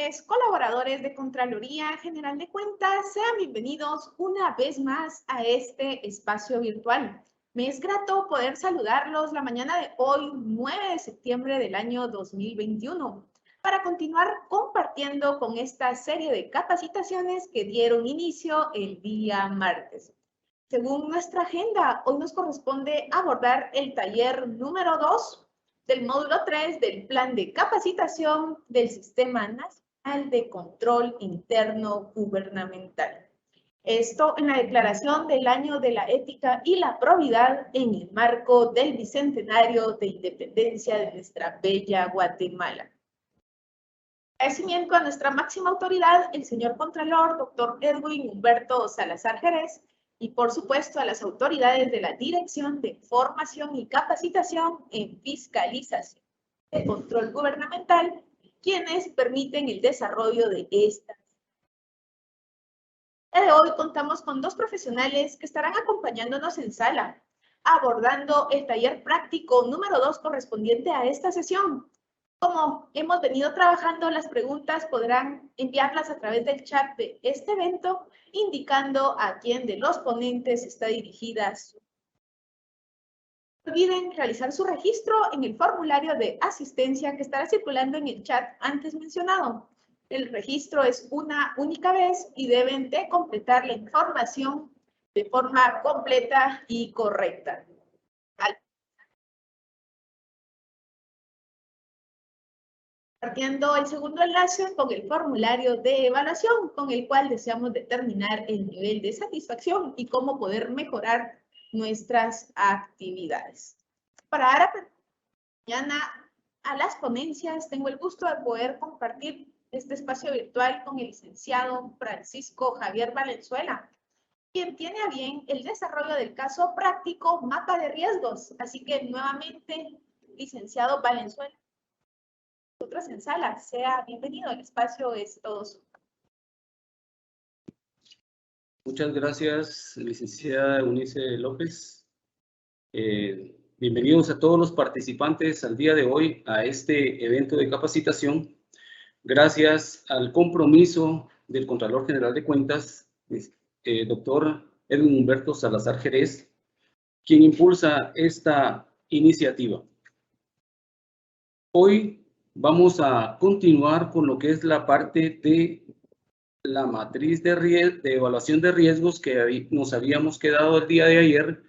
contadores, colaboradores de Contraloría General de Cuentas, sean bienvenidos una vez más a este espacio virtual. Me es grato poder saludarlos la mañana de hoy, 9 de septiembre del año 2021, para continuar compartiendo con esta serie de capacitaciones que dieron inicio el día martes. Según nuestra agenda, hoy nos corresponde abordar el taller número 2 del módulo 3 del Plan de Capacitación del Sistema Nacional de Control Interno Gubernamental. Esto en la declaración del Año de la Ética y la Probidad en el marco del Bicentenario de Independencia de nuestra bella Guatemala. Agradecimiento a nuestra máxima autoridad, el señor Contralor, doctor Edwin Humberto Salazar Jerez, y por supuesto a las autoridades de la Dirección de Formación y Capacitación en Fiscalización de Control Gubernamental, quienes permiten el desarrollo de esta. El día de hoy contamos con dos profesionales que estarán acompañándonos en sala, abordando el taller práctico número 2 correspondiente a esta sesión. Como hemos venido trabajando, las preguntas podrán enviarlas a través del chat de este evento, indicando a quién de los ponentes está dirigida. No olviden realizar su registro en el formulario de asistencia que estará circulando en el chat antes mencionado. El registro es una única vez y deben de completar la información de forma completa y correcta. Partiendo el segundo enlace con el formulario de evaluación, con el cual deseamos determinar el nivel de satisfacción y cómo poder mejorar nuestras actividades. Para dar mañana a las ponencias, tengo el gusto de poder compartir este espacio virtual con el licenciado Francisco Javier Valenzuela, quien tiene a bien el desarrollo del caso práctico Mapa de Riesgos. Así que nuevamente, licenciado Valenzuela, nosotros en sala, sea bienvenido, el espacio es todo suyo. Muchas gracias, licenciada Eunice López. Bienvenidos a todos los participantes al día de hoy a este evento de capacitación. Gracias al compromiso del Contralor General de Cuentas, doctor Edwin Humberto Salazar Jerez, quien impulsa esta iniciativa. Hoy vamos a continuar con lo que es la parte de la matriz de evaluación de riesgos que nos habíamos quedado el día de ayer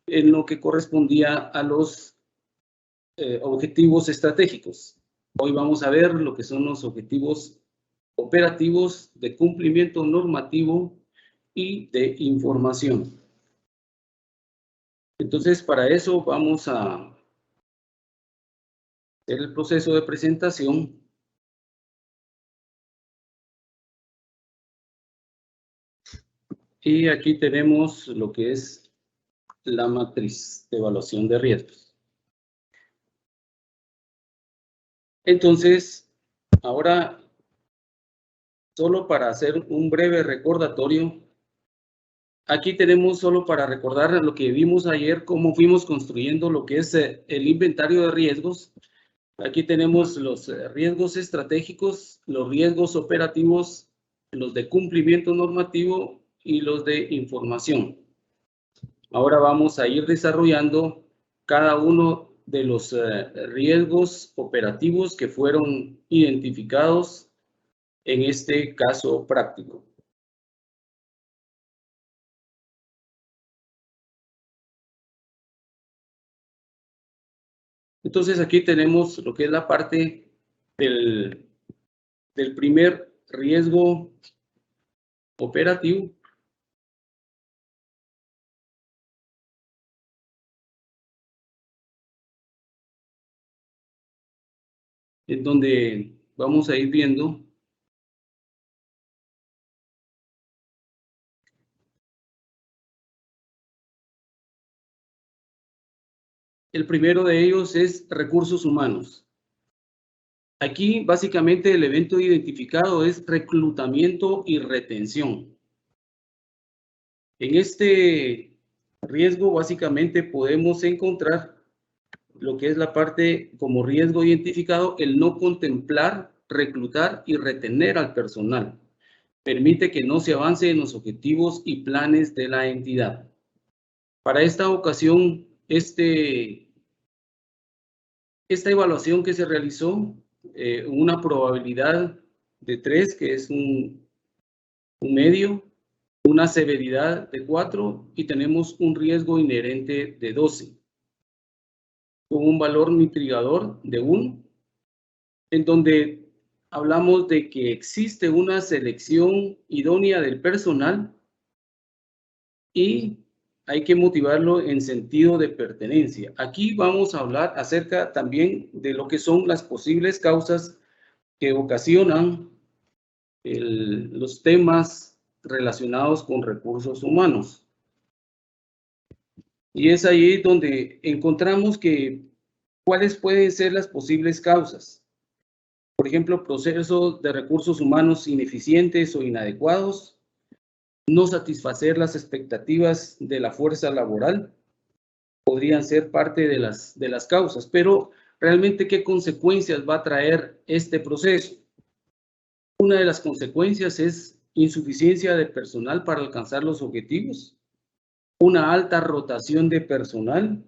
en lo que correspondía a los objetivos estratégicos. Hoy vamos a ver lo que son los objetivos operativos de cumplimiento normativo y de información. Entonces, para eso vamos a hacer el proceso de presentación. Y aquí tenemos lo que es la matriz de evaluación de riesgos. Entonces, ahora, solo para hacer un breve recordatorio, aquí tenemos solo para recordar lo que vimos ayer, cómo fuimos construyendo lo que es el inventario de riesgos. Aquí tenemos los riesgos estratégicos, los riesgos operativos, los de cumplimiento normativo y los de información. Ahora vamos a ir desarrollando cada uno de los riesgos operativos que fueron identificados en este caso práctico. Entonces aquí tenemos lo que es la parte del primer riesgo operativo. En donde vamos a ir viendo el primero de ellos es recursos humanos. Aquí básicamente el evento identificado es reclutamiento y retención. En este riesgo básicamente podemos encontrar lo que es la parte como riesgo identificado, el no contemplar reclutar y retener al personal. Permite que no se avance en los objetivos y planes de la entidad. Para esta ocasión, esta evaluación que se realizó, una probabilidad de 3, que es un medio, una severidad de 4 y tenemos un riesgo inherente de 12, con un valor mitigador de 1, en donde hablamos de que existe una selección idónea del personal y hay que motivarlo en sentido de pertenencia. Aquí vamos a hablar acerca también de lo que son las posibles causas que ocasionan los temas relacionados con recursos humanos. Y es ahí donde encontramos que cuáles pueden ser las posibles causas. Por ejemplo, procesos de recursos humanos ineficientes o inadecuados, no satisfacer las expectativas de la fuerza laboral, podrían ser parte de las causas, pero realmente, ¿qué consecuencias va a traer este proceso? Una de las consecuencias es insuficiencia de personal para alcanzar los objetivos, una alta rotación de personal,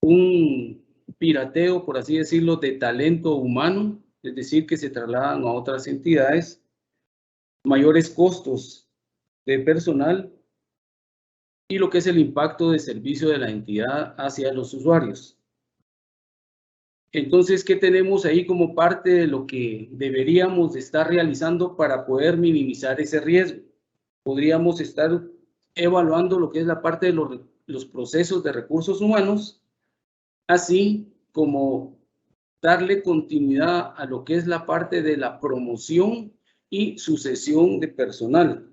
un pirateo, por así decirlo, de talento humano, es decir, que se trasladan a otras entidades, mayores costos de personal y lo que es el impacto de servicio de la entidad hacia los usuarios. Entonces, ¿qué tenemos ahí como parte de lo que deberíamos de estar realizando para poder minimizar ese riesgo? Podríamos estar evaluando lo que es la parte de los procesos de recursos humanos, así como darle continuidad a lo que es la parte de la promoción y sucesión de personal.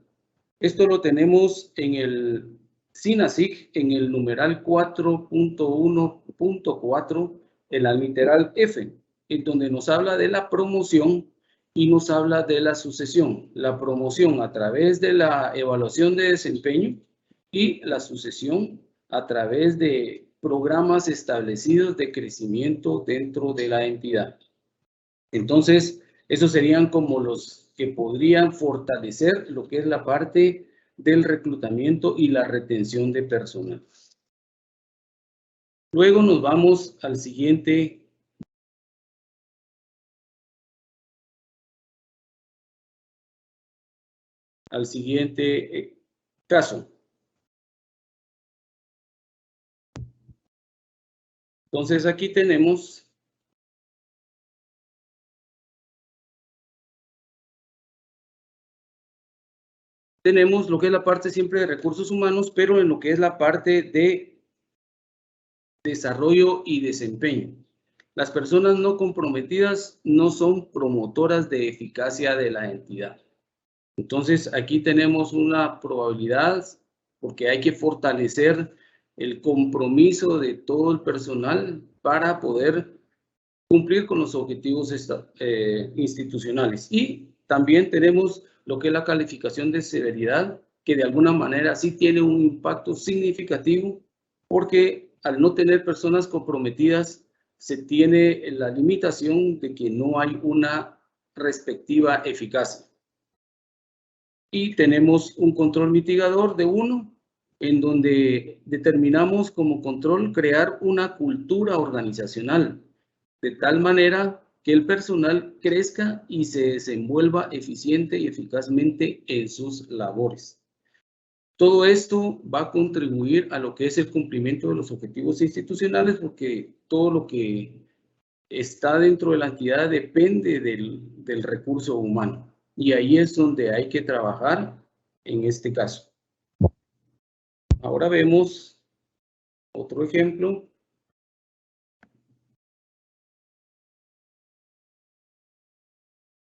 Esto lo tenemos en el SINASIC, en el numeral 4.1.4, en la literal F, en donde nos habla de la promoción y nos habla de la sucesión. La promoción a través de la evaluación de desempeño y la sucesión a través de programas establecidos de crecimiento dentro de la entidad. Entonces, esos serían como los que podrían fortalecer lo que es la parte del reclutamiento y la retención de personal. Luego nos vamos al siguiente caso. Entonces, aquí tenemos lo que es la parte siempre de recursos humanos, pero en lo que es la parte de desarrollo y desempeño. Las personas no comprometidas no son promotoras de eficacia de la entidad. Entonces, aquí tenemos una probabilidad, porque hay que fortalecer el compromiso de todo el personal para poder cumplir con los objetivos institucionales. Y también tenemos lo que es la calificación de severidad, que de alguna manera sí tiene un impacto significativo, porque al no tener personas comprometidas, se tiene la limitación de que no hay una respectiva eficacia. Y tenemos un control mitigador de 1, en donde determinamos como control crear una cultura organizacional, de tal manera que el personal crezca y se desenvuelva eficiente y eficazmente en sus labores. Todo esto va a contribuir a lo que es el cumplimiento de los objetivos institucionales, porque todo lo que está dentro de la entidad depende del recurso humano. Y ahí es donde hay que trabajar en este caso. Ahora vemos otro ejemplo.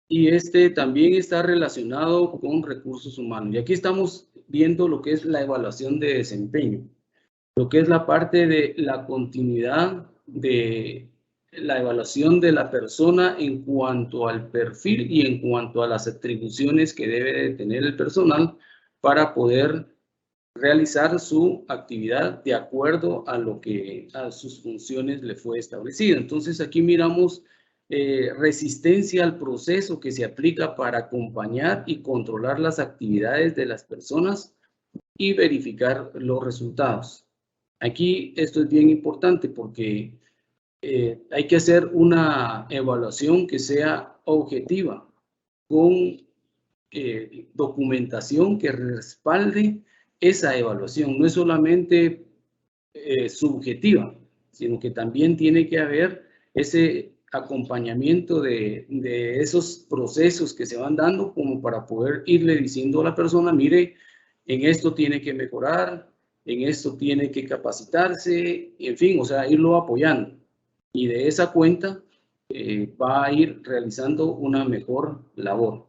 Y este también está relacionado con recursos humanos. Y aquí estamos viendo lo que es la evaluación de desempeño, lo que es la parte de la continuidad de la evaluación de la persona en cuanto al perfil y en cuanto a las atribuciones que debe de tener el personal para poder realizar su actividad de acuerdo a lo que a sus funciones le fue establecido. Entonces aquí miramos resistencia al proceso que se aplica para acompañar y controlar las actividades de las personas y verificar los resultados. Aquí esto es bien importante porque hay que hacer una evaluación que sea objetiva, con documentación que respalde esa evaluación. No es solamente subjetiva, sino que también tiene que haber ese acompañamiento de esos procesos que se van dando como para poder irle diciendo a la persona, mire, en esto tiene que mejorar, en esto tiene que capacitarse, en fin, o sea, irlo apoyando. Y de esa cuenta va a ir realizando una mejor labor.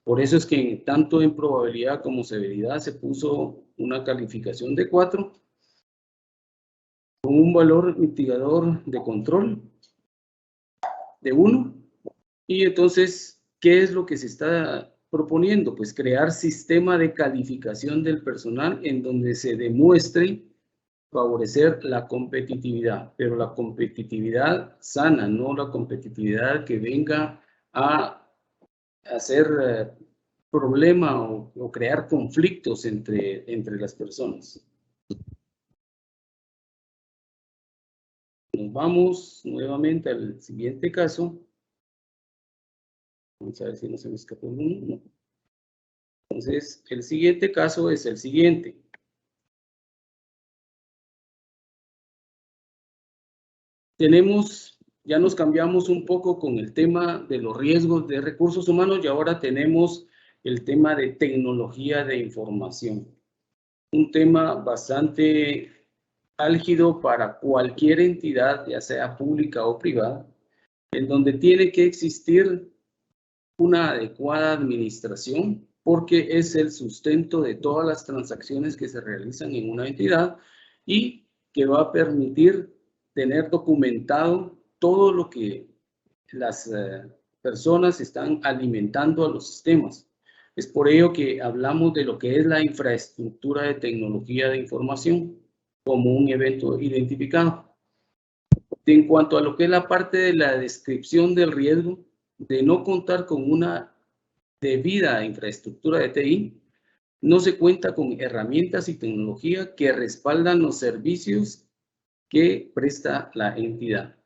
Por eso es que tanto en probabilidad como severidad se puso una calificación de 4 con un valor mitigador de control de 1. Y entonces, ¿qué es lo que se está proponiendo? Pues crear sistema de calificación del personal en donde se demuestre favorecer la competitividad, pero la competitividad sana, no la competitividad que venga a hacer problema o crear conflictos entre las personas. Nos vamos nuevamente al siguiente caso. Vamos a ver si no se me escapó uno. No. Entonces, el siguiente caso es el siguiente. Ya nos cambiamos un poco con el tema de los riesgos de recursos humanos y ahora tenemos el tema de tecnología de información. Un tema bastante álgido para cualquier entidad, ya sea pública o privada, en donde tiene que existir una adecuada administración, porque es el sustento de todas las transacciones que se realizan en una entidad y que va a permitir tener documentado todo lo que las personas están alimentando a los sistemas. Es por ello que hablamos de lo que es la infraestructura de tecnología de información como un evento identificado. En cuanto a lo que es la parte de la descripción del riesgo, de no contar con una debida infraestructura de TI, no se cuenta con herramientas y tecnología que respaldan los servicios que presta la entidad.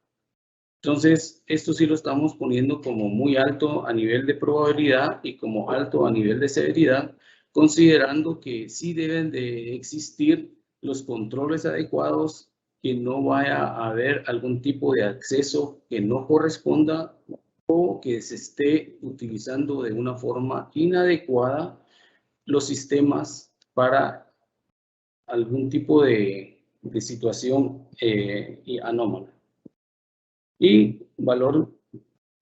Entonces, esto sí lo estamos poniendo como muy alto a nivel de probabilidad y como alto a nivel de severidad, considerando que sí deben de existir los controles adecuados, que no vaya a haber algún tipo de acceso que no corresponda o que se esté utilizando de una forma inadecuada los sistemas para algún tipo de situación anómala. Y valor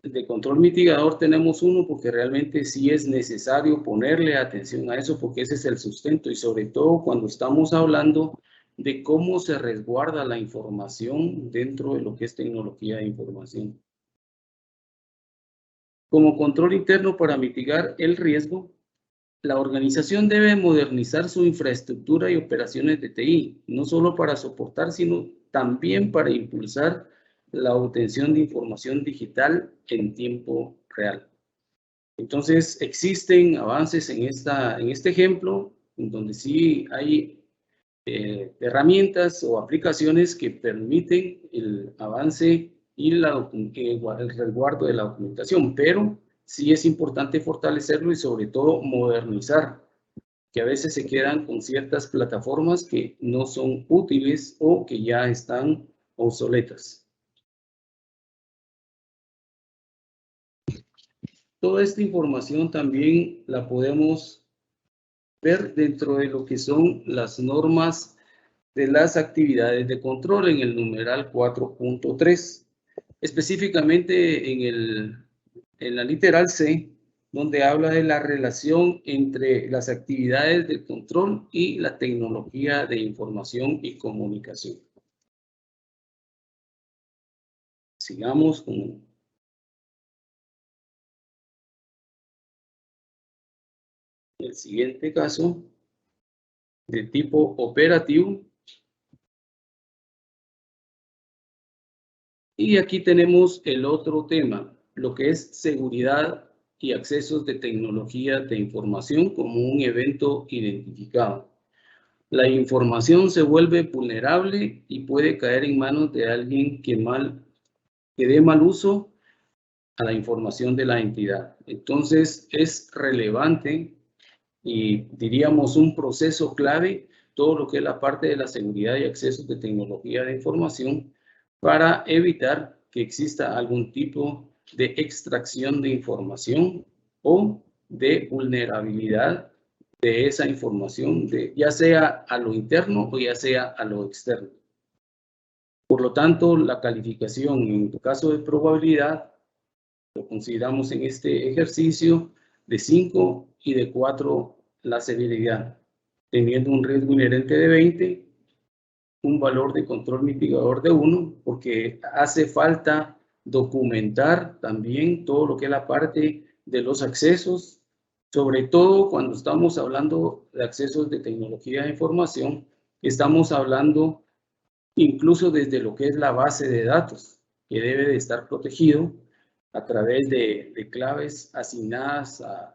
de control mitigador tenemos uno porque realmente sí es necesario ponerle atención a eso porque ese es el sustento y sobre todo cuando estamos hablando de cómo se resguarda la información dentro de lo que es tecnología de información. Como control interno para mitigar el riesgo, la organización debe modernizar su infraestructura y operaciones de TI, no solo para soportar, sino también para impulsar la obtención de información digital en tiempo real. Entonces, existen avances en este ejemplo, en donde sí hay herramientas o aplicaciones que permiten el avance y el resguardo de la documentación, pero sí es importante fortalecerlo y sobre todo modernizar, que a veces se quedan con ciertas plataformas que no son útiles o que ya están obsoletas. Toda esta información también la podemos ver dentro de lo que son las normas de las actividades de control en el numeral 4.3, específicamente en la literal C, donde habla de la relación entre las actividades de control y la tecnología de información y comunicación. Sigamos con el siguiente caso de tipo operativo. Y aquí tenemos el otro tema, lo que es seguridad y accesos de tecnología de información como un evento identificado. La información se vuelve vulnerable y puede caer en manos de alguien que dé mal uso a la información de la entidad. Entonces, es relevante y diríamos un proceso clave todo lo que es la parte de la seguridad y accesos de tecnología de información para evitar que exista algún tipo de extracción de información o de vulnerabilidad de esa información, ya sea a lo interno o ya sea a lo externo. Por lo tanto, la calificación en tu caso de probabilidad lo consideramos en este ejercicio de 5 y de 4 la severidad, teniendo un riesgo inherente de 20, un valor de control mitigador de 1, porque hace falta documentar también todo lo que es la parte de los accesos, sobre todo cuando estamos hablando de accesos de tecnología de información, estamos hablando incluso desde lo que es la base de datos, que debe de estar protegido a través de claves asignadas a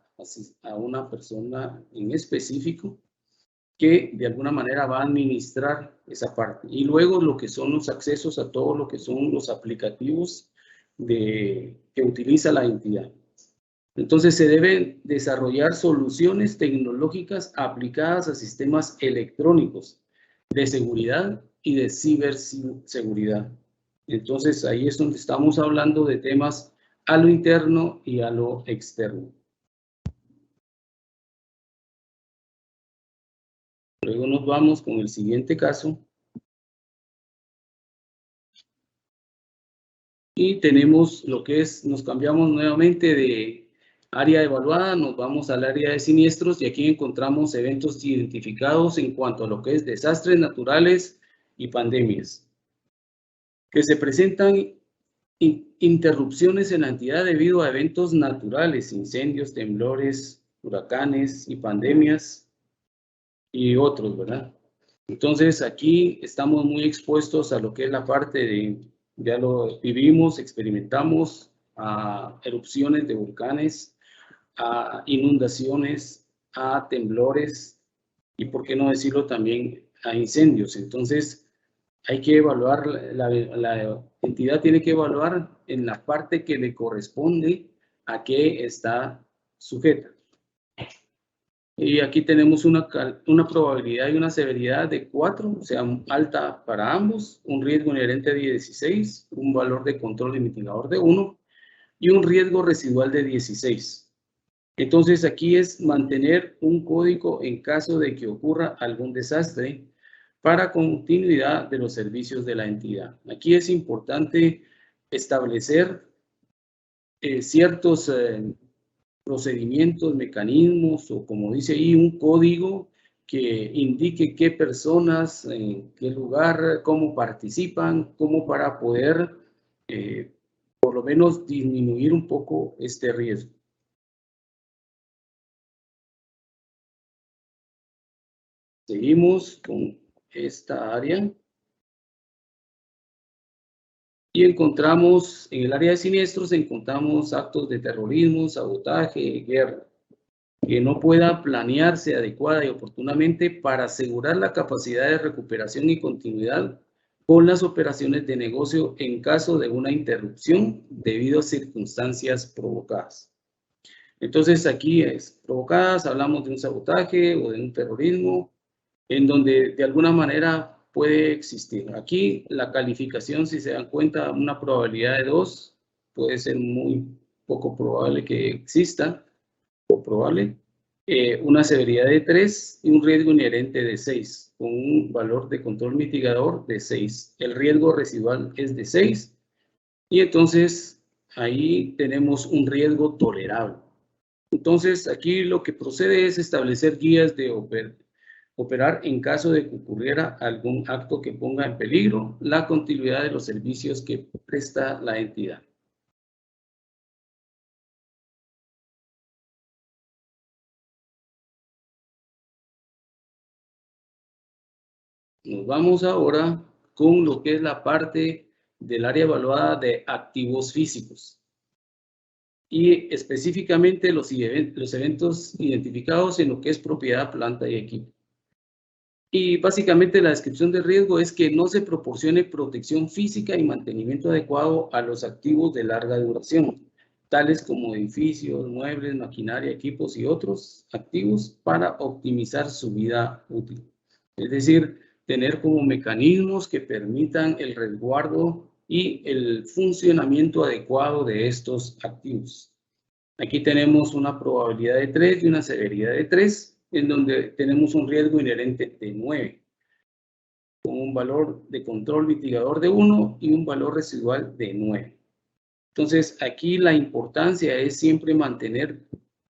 una persona en específico que de alguna manera va a administrar esa parte. Y luego lo que son los accesos a todo lo que son los aplicativos que utiliza la entidad. Entonces se deben desarrollar soluciones tecnológicas aplicadas a sistemas electrónicos de seguridad y de ciberseguridad. Entonces ahí es donde estamos hablando de temas a lo interno y a lo externo. Luego nos vamos con el siguiente caso. Y tenemos lo que es, nos cambiamos nuevamente de área evaluada, nos vamos al área de siniestros y aquí encontramos eventos identificados en cuanto a lo que es desastres naturales y pandemias, que se presentan interrupciones en la entidad debido a eventos naturales, incendios, temblores, huracanes y pandemias y otros, ¿verdad? Entonces aquí estamos muy expuestos a lo que es la parte de, ya lo vivimos, experimentamos, a erupciones de volcanes, a inundaciones, a temblores y por qué no decirlo también a incendios. Entonces hay que evaluar, la entidad tiene que evaluar en la parte que le corresponde a qué está sujeta. Y aquí tenemos una probabilidad y una severidad de 4, o sea, alta para ambos, un riesgo inherente de 16, un valor de control y mitigador de 1 y un riesgo residual de 16. Entonces aquí es mantener un código en caso de que ocurra algún desastre para continuidad de los servicios de la entidad. Aquí es importante establecer ciertos procedimientos, mecanismos o como dice ahí, un código que indique qué personas, en qué lugar, cómo participan, cómo para poder por lo menos disminuir un poco este riesgo. Seguimos con esta área. Y encontramos, en el área de siniestros, encontramos actos de terrorismo, sabotaje, guerra, que no pueda planearse adecuada y oportunamente para asegurar la capacidad de recuperación y continuidad con las operaciones de negocio en caso de una interrupción debido a circunstancias provocadas. Entonces aquí es provocadas, hablamos de un sabotaje o de un terrorismo, en donde de alguna manera puede existir. Aquí la calificación, si se dan cuenta, una probabilidad de 2 puede ser muy poco probable que exista, o probable, una severidad de 3 y un riesgo inherente de 6, con un valor de control mitigador de 6. El riesgo residual es de 6 y entonces ahí tenemos un riesgo tolerable. Entonces aquí lo que procede es establecer guías de operar en caso de que ocurriera algún acto que ponga en peligro la continuidad de los servicios que presta la entidad. Nos vamos ahora con lo que es la parte del área evaluada de activos físicos. y específicamente los eventos identificados en lo que es propiedad, planta y equipo. Y básicamente la descripción de riesgo es que no se proporcione protección física y mantenimiento adecuado a los activos de larga duración, tales como edificios, muebles, maquinaria, equipos y otros activos para optimizar su vida útil. Es decir, tener como mecanismos que permitan el resguardo y el funcionamiento adecuado de estos activos. Aquí tenemos una probabilidad de 3 y una severidad de 3, en donde tenemos un riesgo inherente de 9, con un valor de control mitigador de 1 y un valor residual de 9. Entonces, aquí la importancia es siempre mantener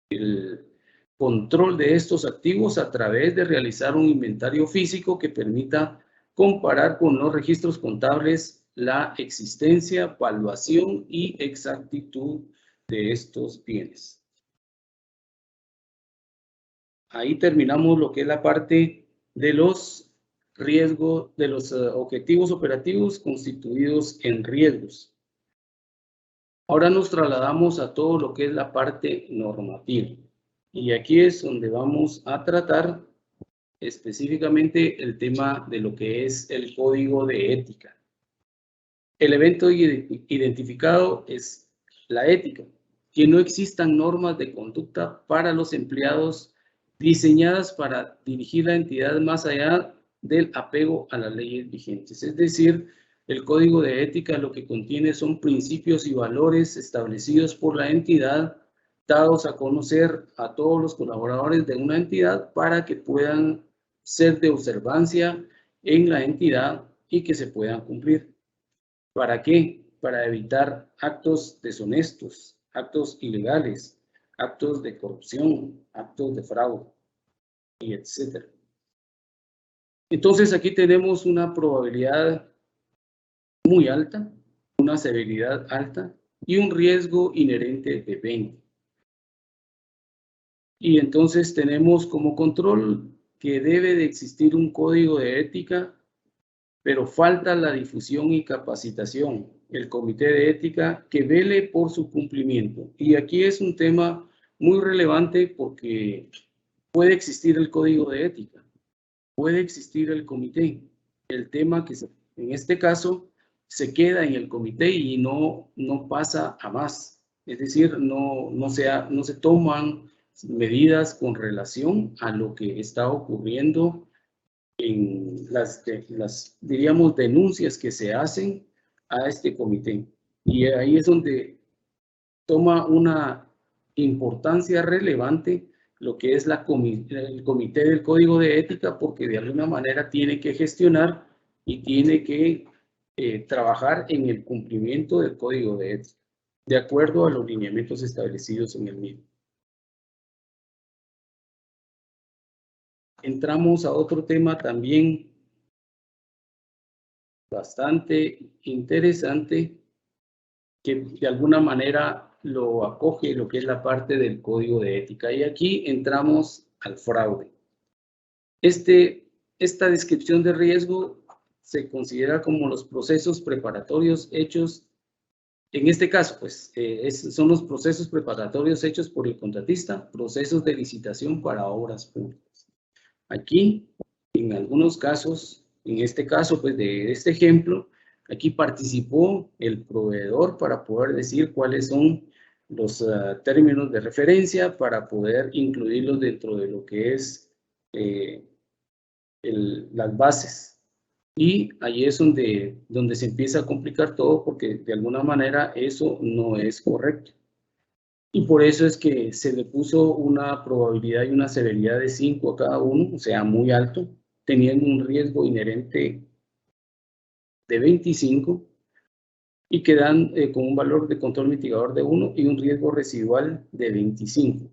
el control de estos activos a través de realizar un inventario físico que permita comparar con los registros contables la existencia, valuación y exactitud de estos bienes. Ahí terminamos lo que es la parte de los riesgos, de los objetivos operativos constituidos en riesgos. Ahora nos trasladamos a todo lo que es la parte normativa. Y aquí es donde vamos a tratar específicamente el tema de lo que es el código de ética. El evento identificado es la ética, que no existan normas de conducta para los empleados diseñadas para dirigir la entidad más allá del apego a las leyes vigentes. Es decir, el código de ética lo que contiene son principios y valores establecidos por la entidad, dados a conocer a todos los colaboradores de una entidad para que puedan ser de observancia en la entidad y que se puedan cumplir. ¿Para qué? Para evitar actos deshonestos, actos ilegales, actos de corrupción, actos de fraude, y etc. Entonces aquí tenemos una probabilidad muy alta, una severidad alta y un riesgo inherente de 20. Y entonces tenemos como control que debe de existir un código de ética, pero falta la difusión y capacitación. El comité de ética que vele por su cumplimiento. Y aquí es un tema muy relevante porque puede existir el código de ética, puede existir el comité. El tema que en este caso se queda en el comité y no pasa a más. Es decir, no se toman medidas con relación a lo que está ocurriendo en las diríamos, denuncias que se hacen a este comité. Y ahí es donde toma una importancia relevante lo que es el comité del código de ética, porque de alguna manera tiene que gestionar y tiene que trabajar en el cumplimiento del código de ética, de acuerdo a los lineamientos establecidos en el mismo. Entramos a otro tema también bastante interesante, que de alguna manera lo acoge lo que es la parte del código de ética. Y aquí entramos al fraude. Esta descripción de riesgo se considera como los procesos preparatorios hechos, en este caso, pues, son los procesos preparatorios hechos por el contratista, procesos de licitación para obras públicas. Aquí, en algunos casos, en este caso, pues, de este ejemplo, aquí participó el proveedor para poder decir cuáles son los términos de referencia para poder incluirlos dentro de lo que es las bases. Y ahí es donde se empieza a complicar todo, porque de alguna manera eso no es correcto. Y por eso es que se le puso una probabilidad y una severidad de 5 a cada uno, o sea, muy alto, teniendo un riesgo inherente de 25 y que dan con un valor de control mitigador de 1 y un riesgo residual de 25.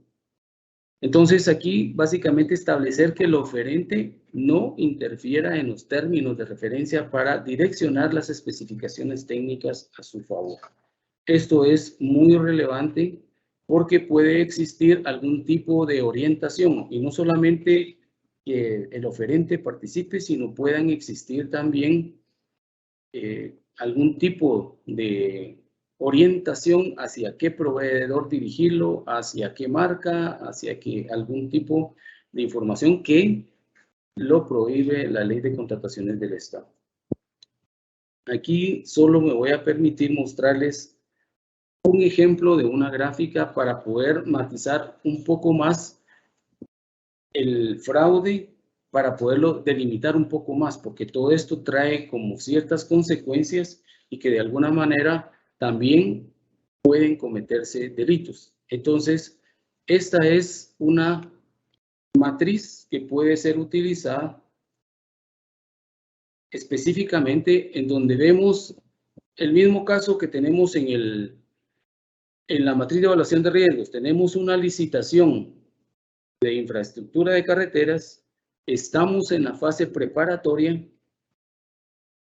Entonces aquí básicamente establecer que el oferente no interfiera en los términos de referencia para direccionar las especificaciones técnicas a su favor. Esto es muy relevante porque puede existir algún tipo de orientación y no solamente que el oferente participe, sino puedan existir también algún tipo de orientación hacia qué proveedor dirigirlo, hacia qué marca, hacia algún tipo de información que lo prohíbe la Ley de Contrataciones del Estado. Aquí solo me voy a permitir mostrarles un ejemplo de una gráfica para poder matizar un poco más el fraude, para poderlo delimitar un poco más, porque todo esto trae como ciertas consecuencias y que de alguna manera también pueden cometerse delitos. Entonces, esta es una matriz que puede ser utilizada específicamente en donde vemos el mismo caso que tenemos en la matriz de evaluación de riesgos. Tenemos una licitación de infraestructura de carreteras, estamos en la fase preparatoria.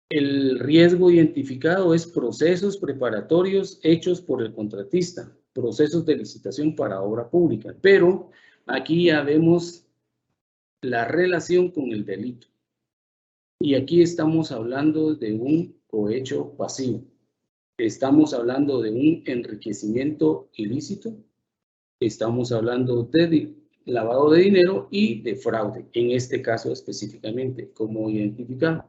El riesgo identificado es procesos preparatorios hechos por el contratista, procesos de licitación para obra pública, pero aquí ya vemos la relación con el delito. Y aquí estamos hablando de un cohecho pasivo. Estamos hablando de un enriquecimiento ilícito. Estamos hablando de lavado de dinero y de fraude, en este caso específicamente, como identificar.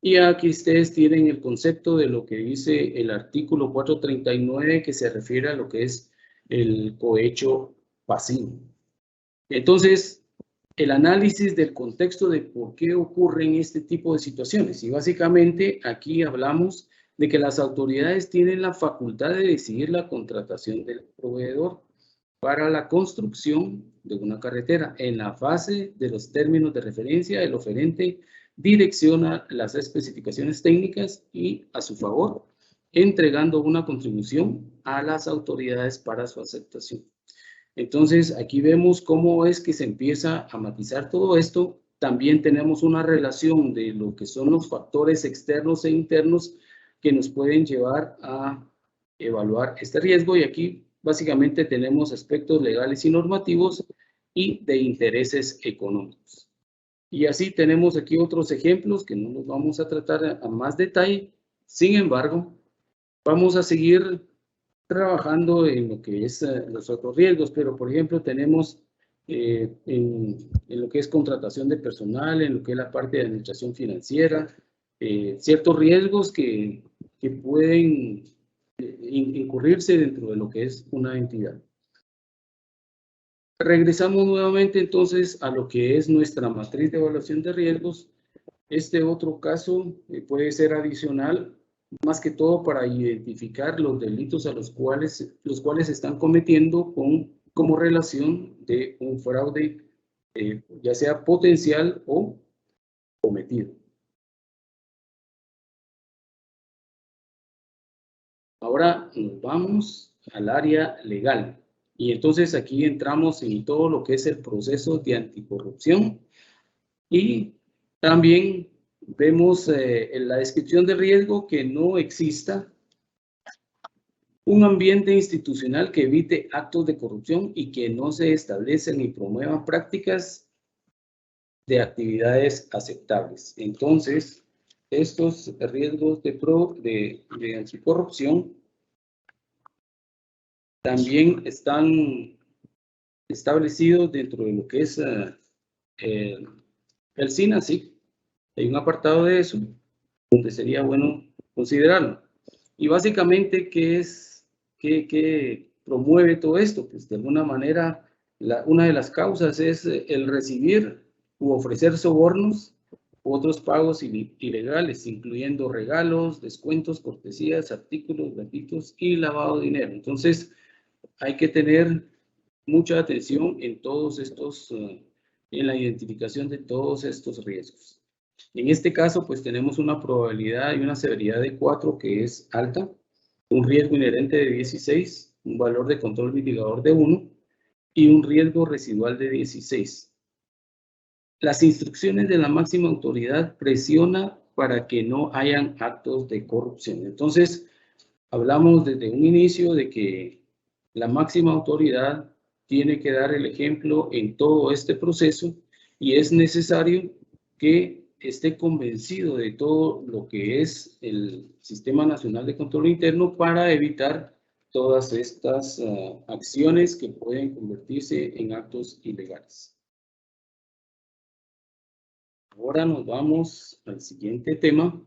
Y aquí ustedes tienen el concepto de lo que dice el artículo 439, que se refiere a lo que es el cohecho pasivo. Entonces, el análisis del contexto de por qué ocurren este tipo de situaciones. Y básicamente aquí hablamos de que las autoridades tienen la facultad de decidir la contratación del proveedor para la construcción de una carretera. En la fase de los términos de referencia, el oferente direcciona las especificaciones técnicas y a su favor, entregando una contribución a las autoridades para su aceptación. Entonces, aquí vemos cómo es que se empieza a matizar todo esto. También tenemos una relación de lo que son los factores externos e internos que nos pueden llevar a evaluar este riesgo. Y aquí básicamente tenemos aspectos legales y normativos y de intereses económicos. Y así tenemos aquí otros ejemplos que no los vamos a tratar a más detalle. Sin embargo, vamos a seguir trabajando en lo que es los otros riesgos, pero por ejemplo tenemos en lo que es contratación de personal, en lo que es la parte de administración financiera, ciertos riesgos que pueden incurrirse dentro de lo que es una entidad. Regresamos nuevamente entonces a lo que es nuestra matriz de evaluación de riesgos. Este otro caso puede ser adicional, más que todo para identificar los delitos a los cuales se están cometiendo como relación de un fraude, ya sea potencial o cometido. Ahora nos vamos al área legal. Y entonces aquí entramos en todo lo que es el proceso de anticorrupción y también vemos en la descripción de riesgo que no exista un ambiente institucional que evite actos de corrupción y que no se establecen ni promuevan prácticas de actividades aceptables. Entonces, estos riesgos de anticorrupción también están establecidos dentro de lo que es el SINASIC. Hay un apartado de eso donde sería bueno considerarlo. Y básicamente, ¿qué promueve todo esto? Pues de alguna manera, una de las causas es el recibir u ofrecer sobornos u otros pagos ilegales, incluyendo regalos, descuentos, cortesías, artículos gratuitos y lavado de dinero. Entonces, hay que tener mucha atención en todos estos, en la identificación de todos estos riesgos. En este caso, pues tenemos una probabilidad y una severidad de 4 que es alta, un riesgo inherente de 16, un valor de control mitigador de 1 y un riesgo residual de 16. Las instrucciones de la máxima autoridad presiona para que no hayan actos de corrupción. Entonces, hablamos desde un inicio de que la máxima autoridad tiene que dar el ejemplo en todo este proceso y es necesario que esté convencido de todo lo que es el Sistema Nacional de Control Interno para evitar todas estas acciones que pueden convertirse en actos ilegales. Ahora nos vamos al siguiente tema.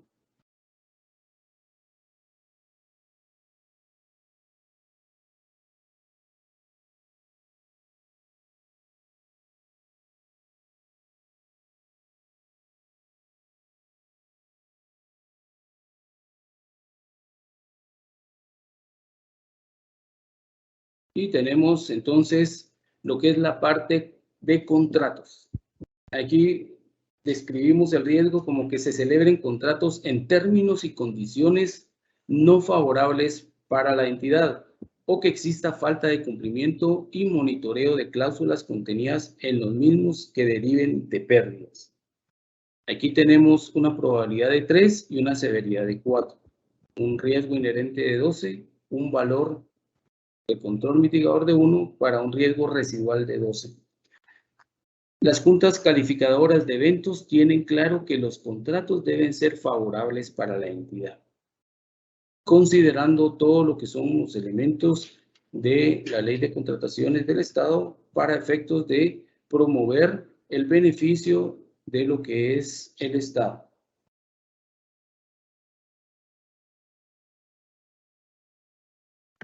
Y tenemos entonces lo que es la parte de contratos. Aquí describimos el riesgo como que se celebren contratos en términos y condiciones no favorables para la entidad o que exista falta de cumplimiento y monitoreo de cláusulas contenidas en los mismos que deriven de pérdidas. Aquí tenemos una probabilidad de 3 y una severidad de 4, un riesgo inherente de 12, un valor de control mitigador de 1 para un riesgo residual de 12. Las juntas calificadoras de eventos tienen claro que los contratos deben ser favorables para la entidad, considerando todo lo que son los elementos de la Ley de Contrataciones del Estado para efectos de promover el beneficio de lo que es el Estado.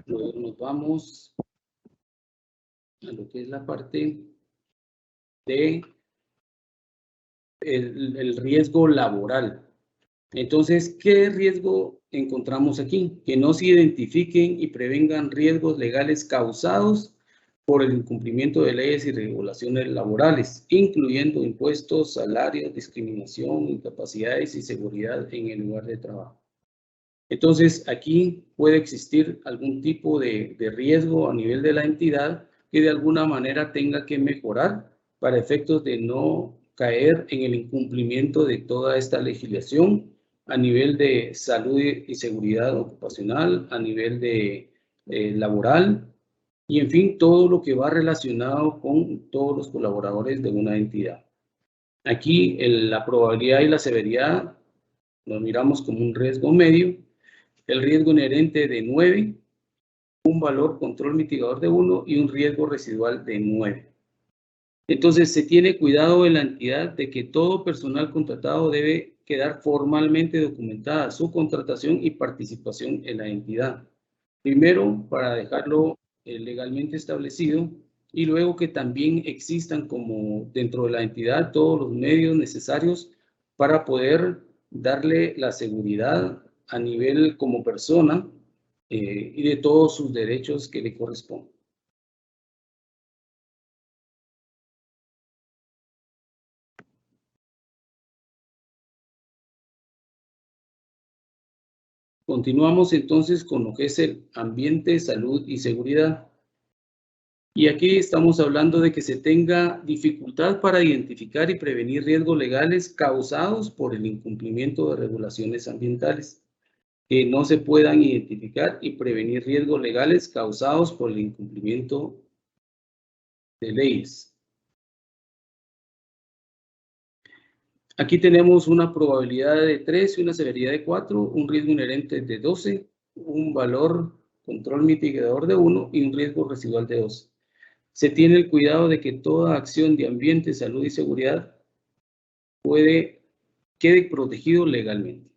Luego nos vamos a lo que es la parte de el riesgo laboral. Entonces, ¿qué riesgo encontramos aquí? Que no se identifiquen y prevengan riesgos legales causados por el incumplimiento de leyes y regulaciones laborales, incluyendo impuestos, salarios, discriminación, incapacidades y seguridad en el lugar de trabajo. Entonces, aquí puede existir algún tipo de riesgo a nivel de la entidad que de alguna manera tenga que mejorar para efectos de no caer en el incumplimiento de toda esta legislación a nivel de salud y seguridad ocupacional, a nivel de laboral y en fin, todo lo que va relacionado con todos los colaboradores de una entidad. Aquí la probabilidad y la severidad lo miramos como un riesgo medio, el riesgo inherente de 9, un valor control mitigador de 1 y un riesgo residual de 9. Entonces, se tiene cuidado en la entidad de que todo personal contratado debe quedar formalmente documentada su contratación y participación en la entidad. Primero, para dejarlo legalmente establecido y luego que también existan como dentro de la entidad todos los medios necesarios para poder darle la seguridad a nivel como persona y de todos sus derechos que le corresponden. Continuamos entonces con lo que es el ambiente, salud y seguridad. Y aquí estamos hablando de que se tenga dificultad para identificar y prevenir riesgos legales causados por el incumplimiento de regulaciones ambientales, que no se puedan identificar y prevenir riesgos legales causados por el incumplimiento de leyes. Aquí tenemos una probabilidad de 3 y una severidad de 4, un riesgo inherente de 12, un valor control mitigador de 1 y un riesgo residual de 12. Se tiene el cuidado de que toda acción de ambiente, salud y seguridad quede protegido legalmente.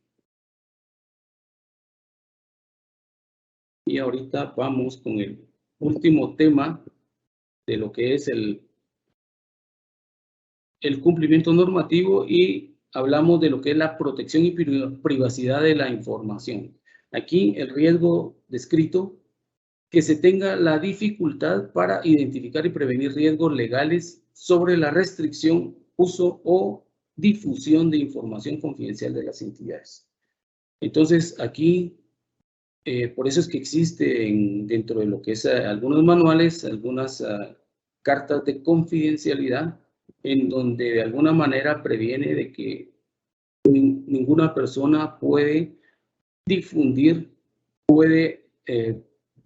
Y ahorita vamos con el último tema de lo que es el cumplimiento normativo y hablamos de lo que es la protección y privacidad de la información. Aquí el riesgo descrito, que se tenga la dificultad para identificar y prevenir riesgos legales sobre la restricción, uso o difusión de información confidencial de las entidades. Entonces, aquí, por eso es que existe dentro de lo que es algunos manuales, algunas cartas de confidencialidad, en donde de alguna manera previene de que ninguna persona puede difundir, puede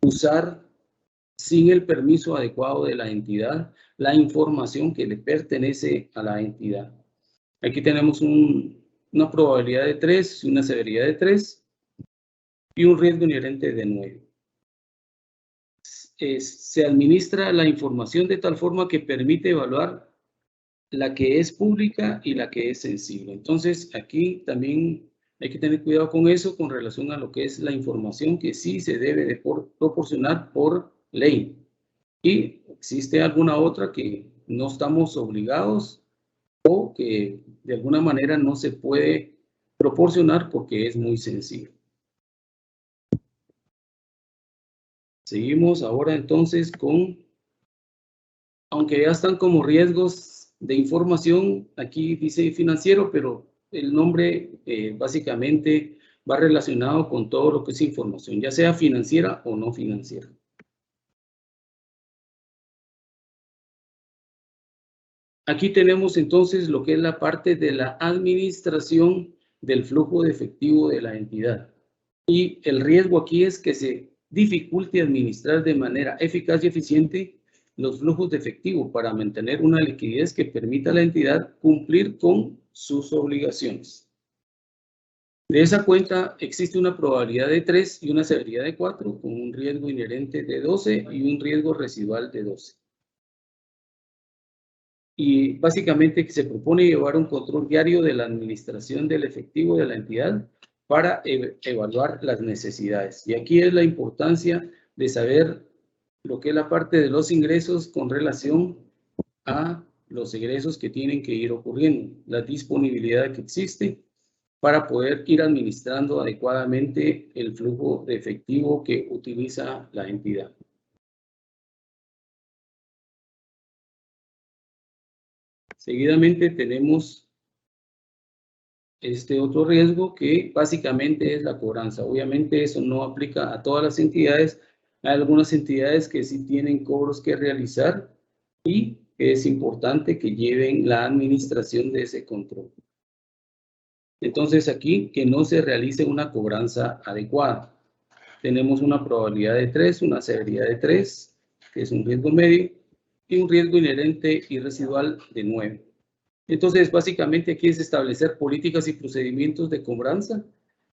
usar sin el permiso adecuado de la entidad la información que le pertenece a la entidad. Aquí tenemos una probabilidad de 3, una severidad de 3 y un riesgo inherente de 9. Se administra la información de tal forma que permite evaluar la que es pública y la que es sensible. Entonces, aquí también hay que tener cuidado con eso con relación a lo que es la información que sí se debe de proporcionar por ley. Y existe alguna otra que no estamos obligados o que de alguna manera no se puede proporcionar porque es muy sensible. Seguimos ahora entonces con, aunque ya están como riesgos de información, aquí dice financiero, pero el nombre básicamente va relacionado con todo lo que es información, ya sea financiera o no financiera. Aquí tenemos entonces lo que es la parte de la administración del flujo de efectivo de la entidad. Y el riesgo aquí es que se dificulte administrar de manera eficaz y eficiente los flujos de efectivo para mantener una liquidez que permita a la entidad cumplir con sus obligaciones. De esa cuenta existe una probabilidad de 3 y una severidad de 4, con un riesgo inherente de 12 y un riesgo residual de 12. Y básicamente se propone llevar un control diario de la administración del efectivo de la entidad para evaluar las necesidades. Y aquí es la importancia de saber lo que es la parte de los ingresos con relación a los egresos que tienen que ir ocurriendo, la disponibilidad que existe para poder ir administrando adecuadamente el flujo de efectivo que utiliza la entidad. Seguidamente tenemos este otro riesgo que básicamente es la cobranza. Obviamente eso no aplica a todas las entidades. Hay algunas entidades que sí tienen cobros que realizar y es importante que lleven la administración de ese control. Entonces aquí que no se realice una cobranza adecuada. Tenemos una probabilidad de 3, una severidad de 3, que es un riesgo medio, y un riesgo inherente y residual de 9. Entonces, básicamente aquí es establecer políticas y procedimientos de cobranza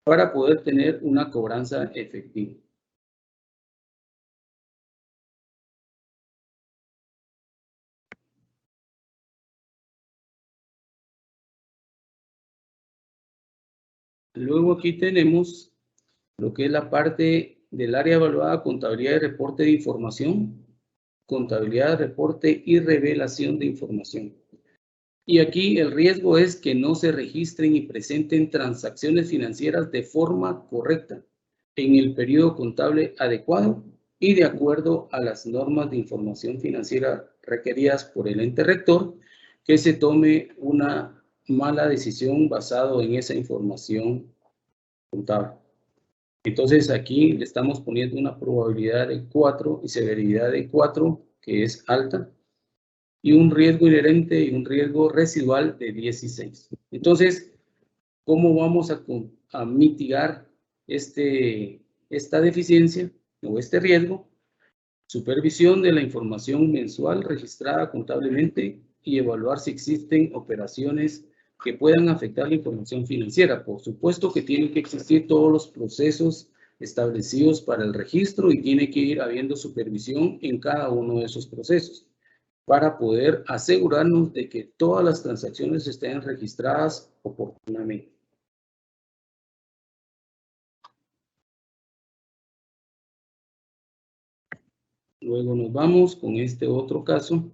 para poder tener una cobranza efectiva. Luego aquí tenemos lo que es la parte del área evaluada, contabilidad y reporte de información, contabilidad, reporte y revelación de información. Y aquí el riesgo es que no se registren y presenten transacciones financieras de forma correcta en el periodo contable adecuado y de acuerdo a las normas de información financiera requeridas por el ente rector, que se tome una mala decisión basado en esa información contable. Entonces aquí le estamos poniendo una probabilidad de 4 y severidad de 4, que es alta, y un riesgo inherente y un riesgo residual de 16. Entonces, ¿cómo vamos a mitigar esta deficiencia o este riesgo? Supervisión de la información mensual registrada contablemente y evaluar si existen operaciones que puedan afectar la información financiera. Por supuesto que tienen que existir todos los procesos establecidos para el registro y tiene que ir habiendo supervisión en cada uno de esos procesos para poder asegurarnos de que todas las transacciones estén registradas oportunamente. Luego nos vamos con este otro caso,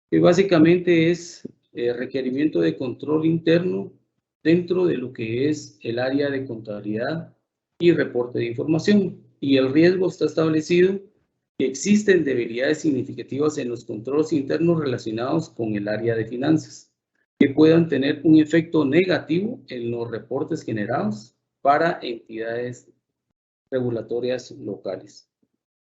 que básicamente es requerimiento de control interno dentro de lo que es el área de contabilidad y reporte de información. Y el riesgo está establecido que existen debilidades significativas en los controles internos relacionados con el área de finanzas, que puedan tener un efecto negativo en los reportes generados para entidades regulatorias locales.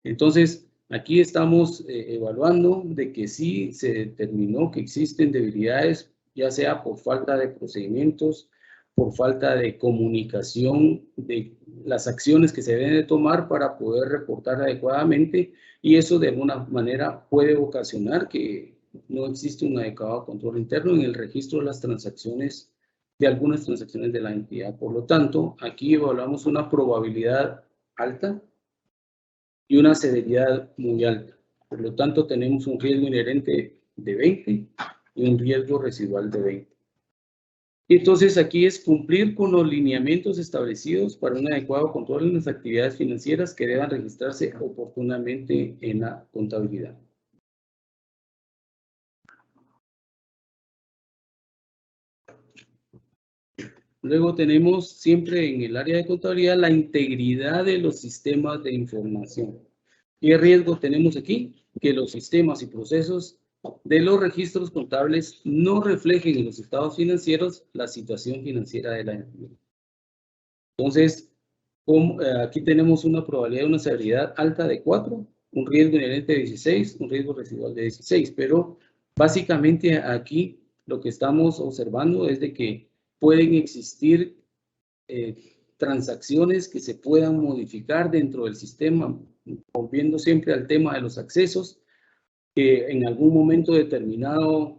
Entonces, aquí estamos evaluando de que sí se determinó que existen debilidades, ya sea por falta de procedimientos, por falta de comunicación de las acciones que se deben de tomar para poder reportar adecuadamente, y eso de alguna manera puede ocasionar que no existe un adecuado control interno en el registro de las transacciones, de algunas transacciones de la entidad. Por lo tanto, aquí evaluamos una probabilidad alta y una severidad muy alta. Por lo tanto, tenemos un riesgo inherente de 20 y un riesgo residual de 20. Entonces, aquí es cumplir con los lineamientos establecidos para un adecuado control en las actividades financieras que deban registrarse oportunamente en la contabilidad. Luego tenemos siempre en el área de contabilidad la integridad de los sistemas de información. ¿Qué riesgo tenemos aquí? Que los sistemas y procesos de los registros contables no reflejen en los estados financieros la situación financiera de la entidad. Entonces, aquí tenemos una probabilidad de una severidad alta de 4, un riesgo inherente de 16, un riesgo residual de 16, pero básicamente aquí lo que estamos observando es de que pueden existir transacciones que se puedan modificar dentro del sistema, volviendo siempre al tema de los accesos, que en algún momento determinado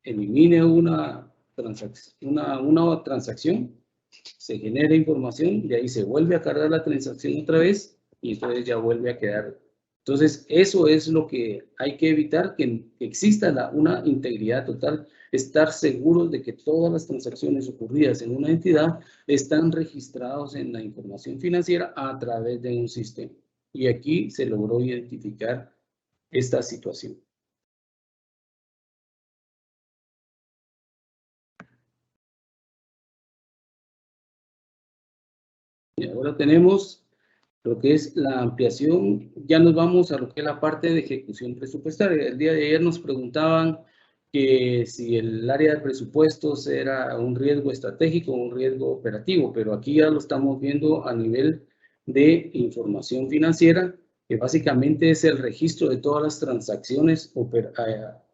elimine una transacción, se genera información, de ahí se vuelve a cargar la transacción otra vez y entonces ya vuelve a quedar. Entonces, eso es lo que hay que evitar, que exista una integridad total, estar seguros de que todas las transacciones ocurridas en una entidad están registradas en la información financiera a través de un sistema. Y aquí se logró identificar esta situación. Y ahora tenemos lo que es la ampliación. Ya nos vamos a lo que es la parte de ejecución presupuestaria. El día de ayer nos preguntaban que si el área de presupuestos era un riesgo estratégico o un riesgo operativo, pero aquí ya lo estamos viendo a nivel de información financiera, que básicamente es el registro de todas las transacciones,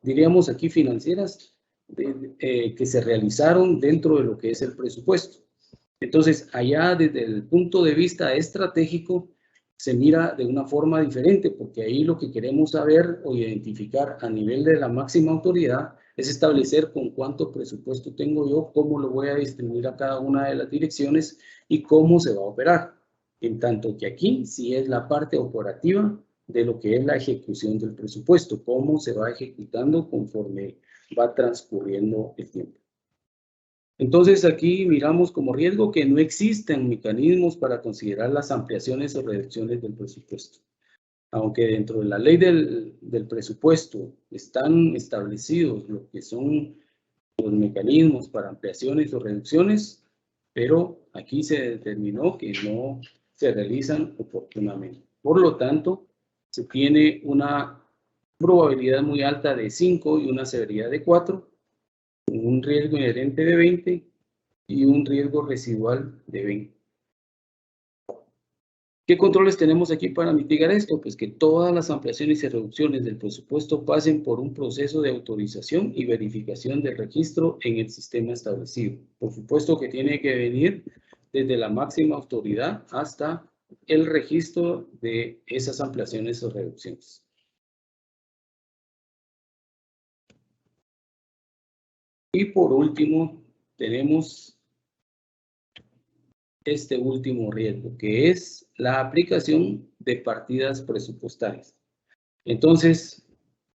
diríamos aquí financieras, que se realizaron dentro de lo que es el presupuesto. Entonces, allá desde el punto de vista estratégico, se mira de una forma diferente, porque ahí lo que queremos saber o identificar a nivel de la máxima autoridad es establecer con cuánto presupuesto tengo yo, cómo lo voy a distribuir a cada una de las direcciones y cómo se va a operar. En tanto que aquí sí es la parte operativa de lo que es la ejecución del presupuesto, cómo se va ejecutando conforme va transcurriendo el tiempo. Entonces aquí miramos como riesgo que no existen mecanismos para considerar las ampliaciones o reducciones del presupuesto. Aunque dentro de la ley del presupuesto están establecidos lo que son los mecanismos para ampliaciones o reducciones, pero aquí se determinó que no se realizan oportunamente. Por lo tanto, se tiene una probabilidad muy alta de 5 y una severidad de 4, un riesgo inherente de 20 y un riesgo residual de 20. ¿Qué controles tenemos aquí para mitigar esto? Pues que todas las ampliaciones y reducciones del presupuesto pasen por un proceso de autorización y verificación del registro en el sistema establecido. Por supuesto que tiene que venir desde la máxima autoridad hasta el registro de esas ampliaciones o reducciones. Y por último, tenemos este último riesgo, que es la aplicación de partidas presupuestarias. Entonces,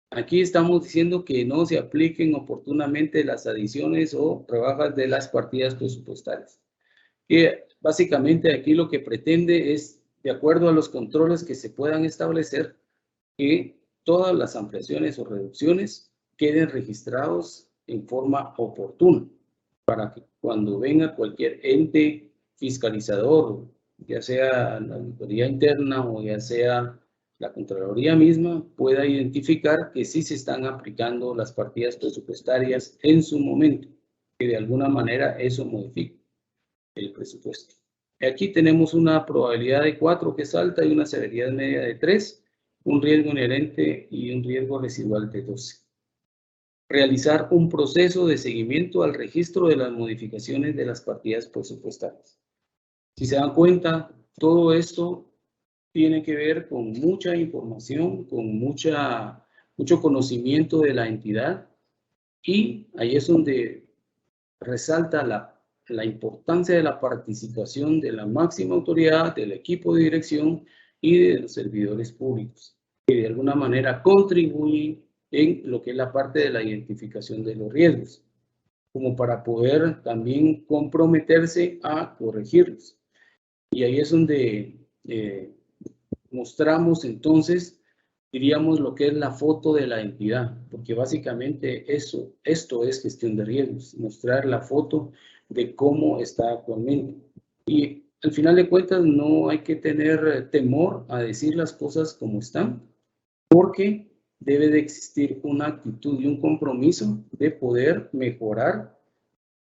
aquí estamos diciendo que no se apliquen oportunamente las adiciones o rebajas de las partidas presupuestarias. Que básicamente aquí lo que pretende es, de acuerdo a los controles que se puedan establecer, que todas las ampliaciones o reducciones queden registrados en forma oportuna, para que cuando venga cualquier ente fiscalizador, ya sea la auditoría interna o ya sea la Contraloría misma, pueda identificar que sí se están aplicando las partidas presupuestarias en su momento, que de alguna manera eso modifique el presupuesto. Aquí tenemos una probabilidad de 4 que es alta y una severidad media de 3, un riesgo inherente y un riesgo residual de 12. Realizar un proceso de seguimiento al registro de las modificaciones de las partidas presupuestarias. Si se dan cuenta, todo esto tiene que ver con mucha información, con mucha mucho conocimiento de la entidad, y ahí es donde resalta la importancia de la participación de la máxima autoridad, del equipo de dirección y de los servidores públicos, que de alguna manera contribuyen en lo que es la parte de la identificación de los riesgos, como para poder también comprometerse a corregirlos. Y ahí es donde mostramos entonces, diríamos, lo que es la foto de la entidad, porque básicamente esto es gestión de riesgos, mostrar la foto de cómo está actualmente. Y al final de cuentas no hay que tener temor a decir las cosas como están, porque debe de existir una actitud y un compromiso de poder mejorar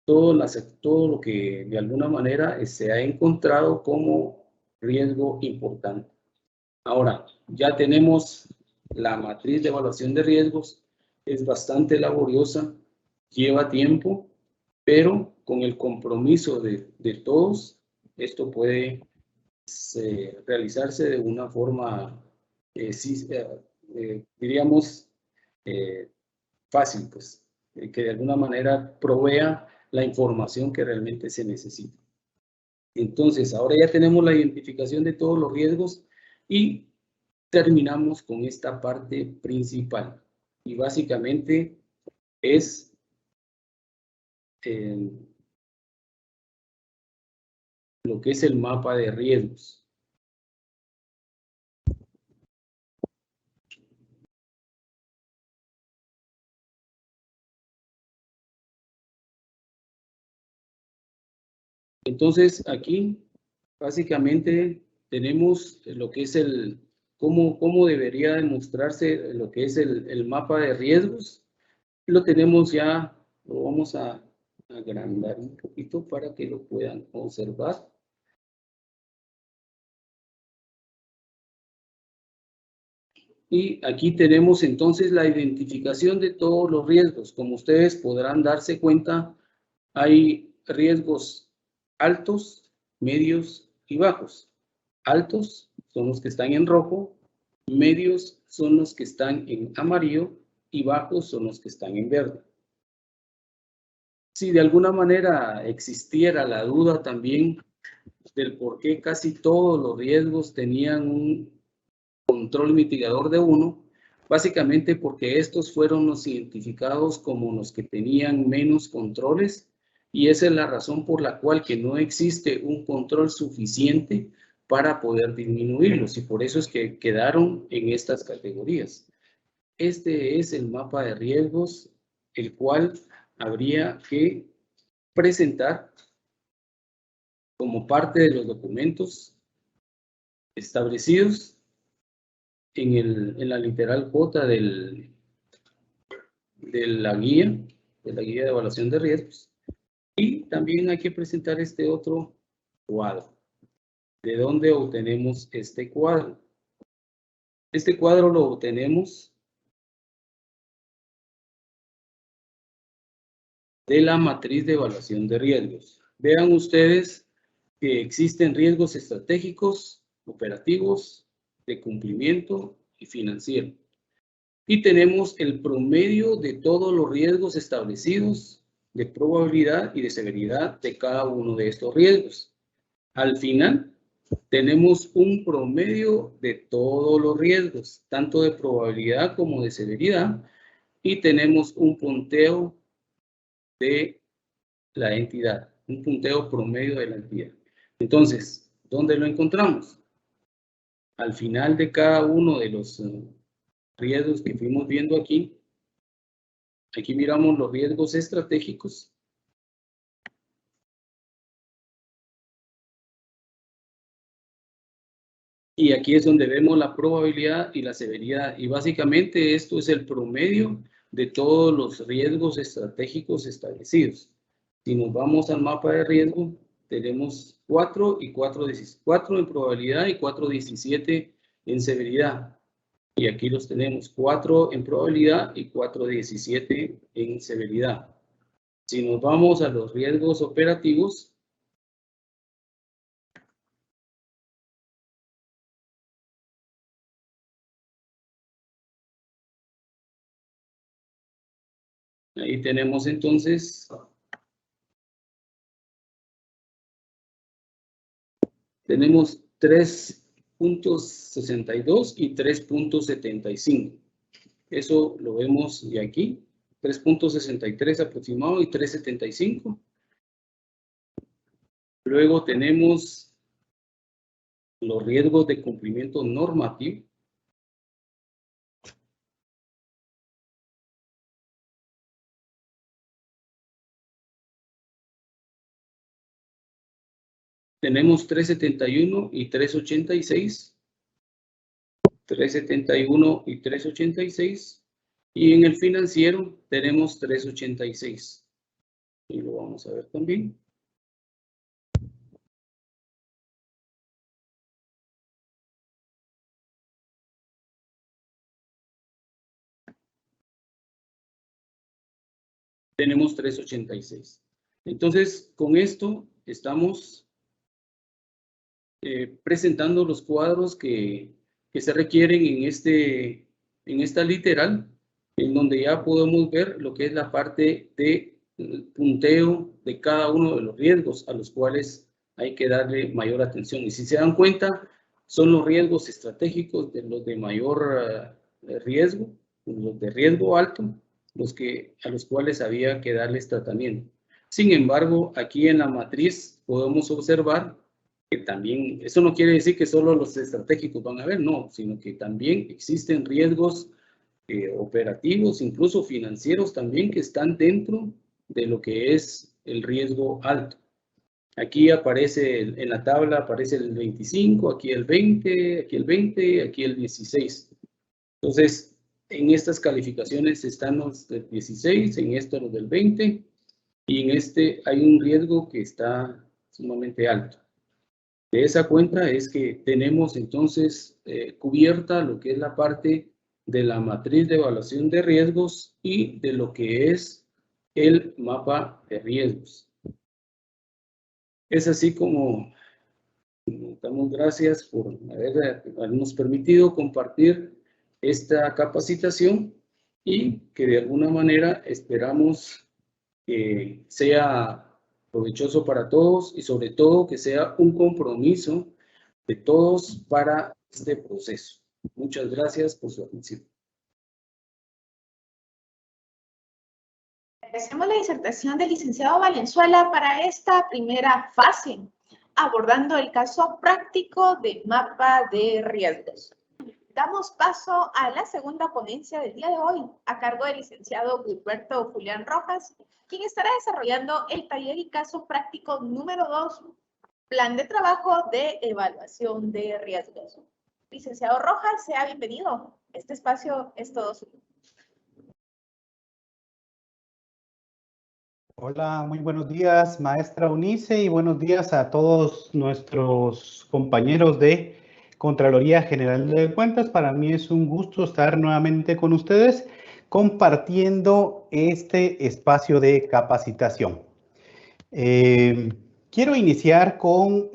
todo lo que de alguna manera se ha encontrado como riesgo importante. Ahora, ya tenemos la matriz de evaluación de riesgos, es bastante laboriosa, lleva tiempo, pero con el compromiso de todos, esto puede realizarse de una forma, diríamos, fácil, pues, que de alguna manera provea la información que realmente se necesita. Entonces, ahora ya tenemos la identificación de todos los riesgos y terminamos con esta parte principal. Y básicamente es lo que es el mapa de riesgos. Entonces, aquí básicamente tenemos lo que es cómo debería demostrarse lo que es el mapa de riesgos. Lo tenemos ya, lo vamos a agrandar un poquito para que lo puedan observar. Y aquí tenemos entonces la identificación de todos los riesgos. Como ustedes podrán darse cuenta, hay riesgos altos, medios y bajos. Altos son los que están en rojo, medios son los que están en amarillo y bajos son los que están en verde. Si de alguna manera existiera la duda también del por qué casi todos los riesgos tenían un control mitigador de 1, básicamente porque estos fueron los identificados como los que tenían menos controles, y esa es la razón por la cual que no existe un control suficiente para poder disminuirlos, y por eso es que quedaron en estas categorías. Este es el mapa de riesgos, el cual habría que presentar como parte de los documentos establecidos en la literal J de la guía de evaluación de riesgos. Y también hay que presentar este otro cuadro. ¿De dónde obtenemos este cuadro? Este cuadro lo obtenemos de la matriz de evaluación de riesgos. Vean ustedes que existen riesgos estratégicos, operativos, de cumplimiento y financiero. Y tenemos el promedio de todos los riesgos establecidos, de probabilidad y de severidad de cada uno de estos riesgos. Al final, tenemos un promedio de todos los riesgos, tanto de probabilidad como de severidad, y tenemos un punteo de la entidad, un punteo promedio de la entidad. Entonces, ¿dónde lo encontramos? Al final de cada uno de los riesgos que fuimos viendo aquí, aquí miramos los riesgos estratégicos. Y aquí es donde vemos la probabilidad y la severidad. Y básicamente esto es el promedio de todos los riesgos estratégicos establecidos. Si nos vamos al mapa de riesgo, tenemos 4 y 4 en probabilidad y 4,17 en severidad. Y aquí los tenemos 4 en probabilidad y 4,17 en severidad. Si nos vamos a los riesgos operativos, Ahí tenemos entonces, tenemos 3.62 y 3.75. Eso lo vemos de aquí, 3.63 aproximado y 3.75. Luego tenemos los riesgos de cumplimiento normativo. Tenemos 371 y 386. 371 y 386. Y en el financiero tenemos 386. Y lo vamos a ver también. Tenemos 386. Entonces, con esto estamos presentando los cuadros que se requieren en esta literal, en donde ya podemos ver lo que es la parte de punteo de cada uno de los riesgos a los cuales hay que darle mayor atención. Y si se dan cuenta, son los riesgos estratégicos de los de mayor riesgo, los de riesgo alto, a los cuales había que darles tratamiento. Sin embargo, aquí en la matriz podemos observar que también, eso no quiere decir que solo los estratégicos van a ver, no, sino que también existen riesgos operativos, incluso financieros también, que están dentro de lo que es el riesgo alto. Aquí aparece, en la tabla aparece el 25, aquí el 20, aquí el 20, aquí el 16. Entonces, en estas calificaciones están los del 16, en esto los del 20, y en este hay un riesgo que está sumamente alto. De esa cuenta es que tenemos entonces cubierta lo que es la parte de la matriz de evaluación de riesgos y de lo que es el mapa de riesgos. Es así como damos gracias por habernos permitido compartir esta capacitación y que de alguna manera esperamos que sea provechoso para todos y sobre todo que sea un compromiso de todos para este proceso. Muchas gracias por su atención. Agradecemos la disertación del licenciado Valenzuela para esta primera fase, abordando el caso práctico de mapa de riesgos. Damos paso a la segunda ponencia del día de hoy, a cargo del licenciado Gilberto Julián Rojas, quien estará desarrollando el taller y caso práctico número 2, Plan de Trabajo de Evaluación de Riesgos. Licenciado Rojas, sea bienvenido. Este espacio es todo suyo. Hola, muy buenos días, maestra Eunice, y buenos días a todos nuestros compañeros de Contraloría General de Cuentas. Para mí es un gusto estar nuevamente con ustedes compartiendo este espacio de capacitación. Quiero iniciar con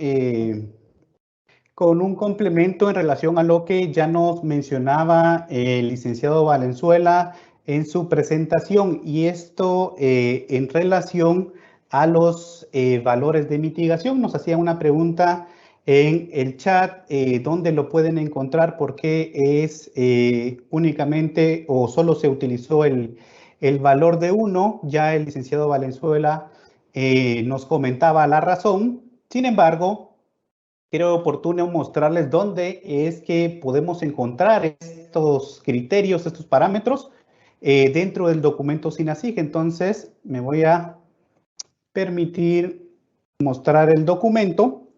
un complemento en relación a lo que ya nos mencionaba el licenciado Valenzuela en su presentación, y esto en relación a los valores de mitigación. Nos hacía una pregunta en el chat, ¿dónde lo pueden encontrar? Porque es únicamente o solo se utilizó el valor de 1. Ya el licenciado Valenzuela nos comentaba la razón. Sin embargo, creo oportuno mostrarles dónde es que podemos encontrar estos criterios, estos parámetros dentro del documento SINASIG. Entonces, me voy a permitir mostrar el documento.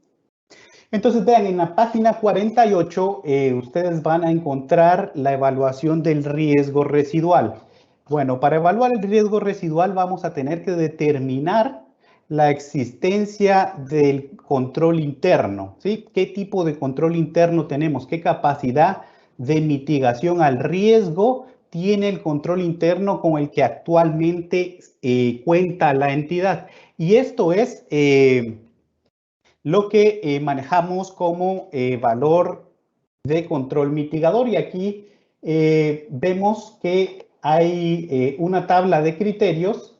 Entonces, vean, en la página 48, ustedes van a encontrar la evaluación del riesgo residual. Bueno, para evaluar el riesgo residual vamos a tener que determinar la existencia del control interno, ¿sí? ¿Qué tipo de control interno tenemos? ¿Qué capacidad de mitigación al riesgo tiene el control interno con el que actualmente cuenta la entidad? Y esto es lo que manejamos como valor de control mitigador. Y aquí vemos que hay una tabla de criterios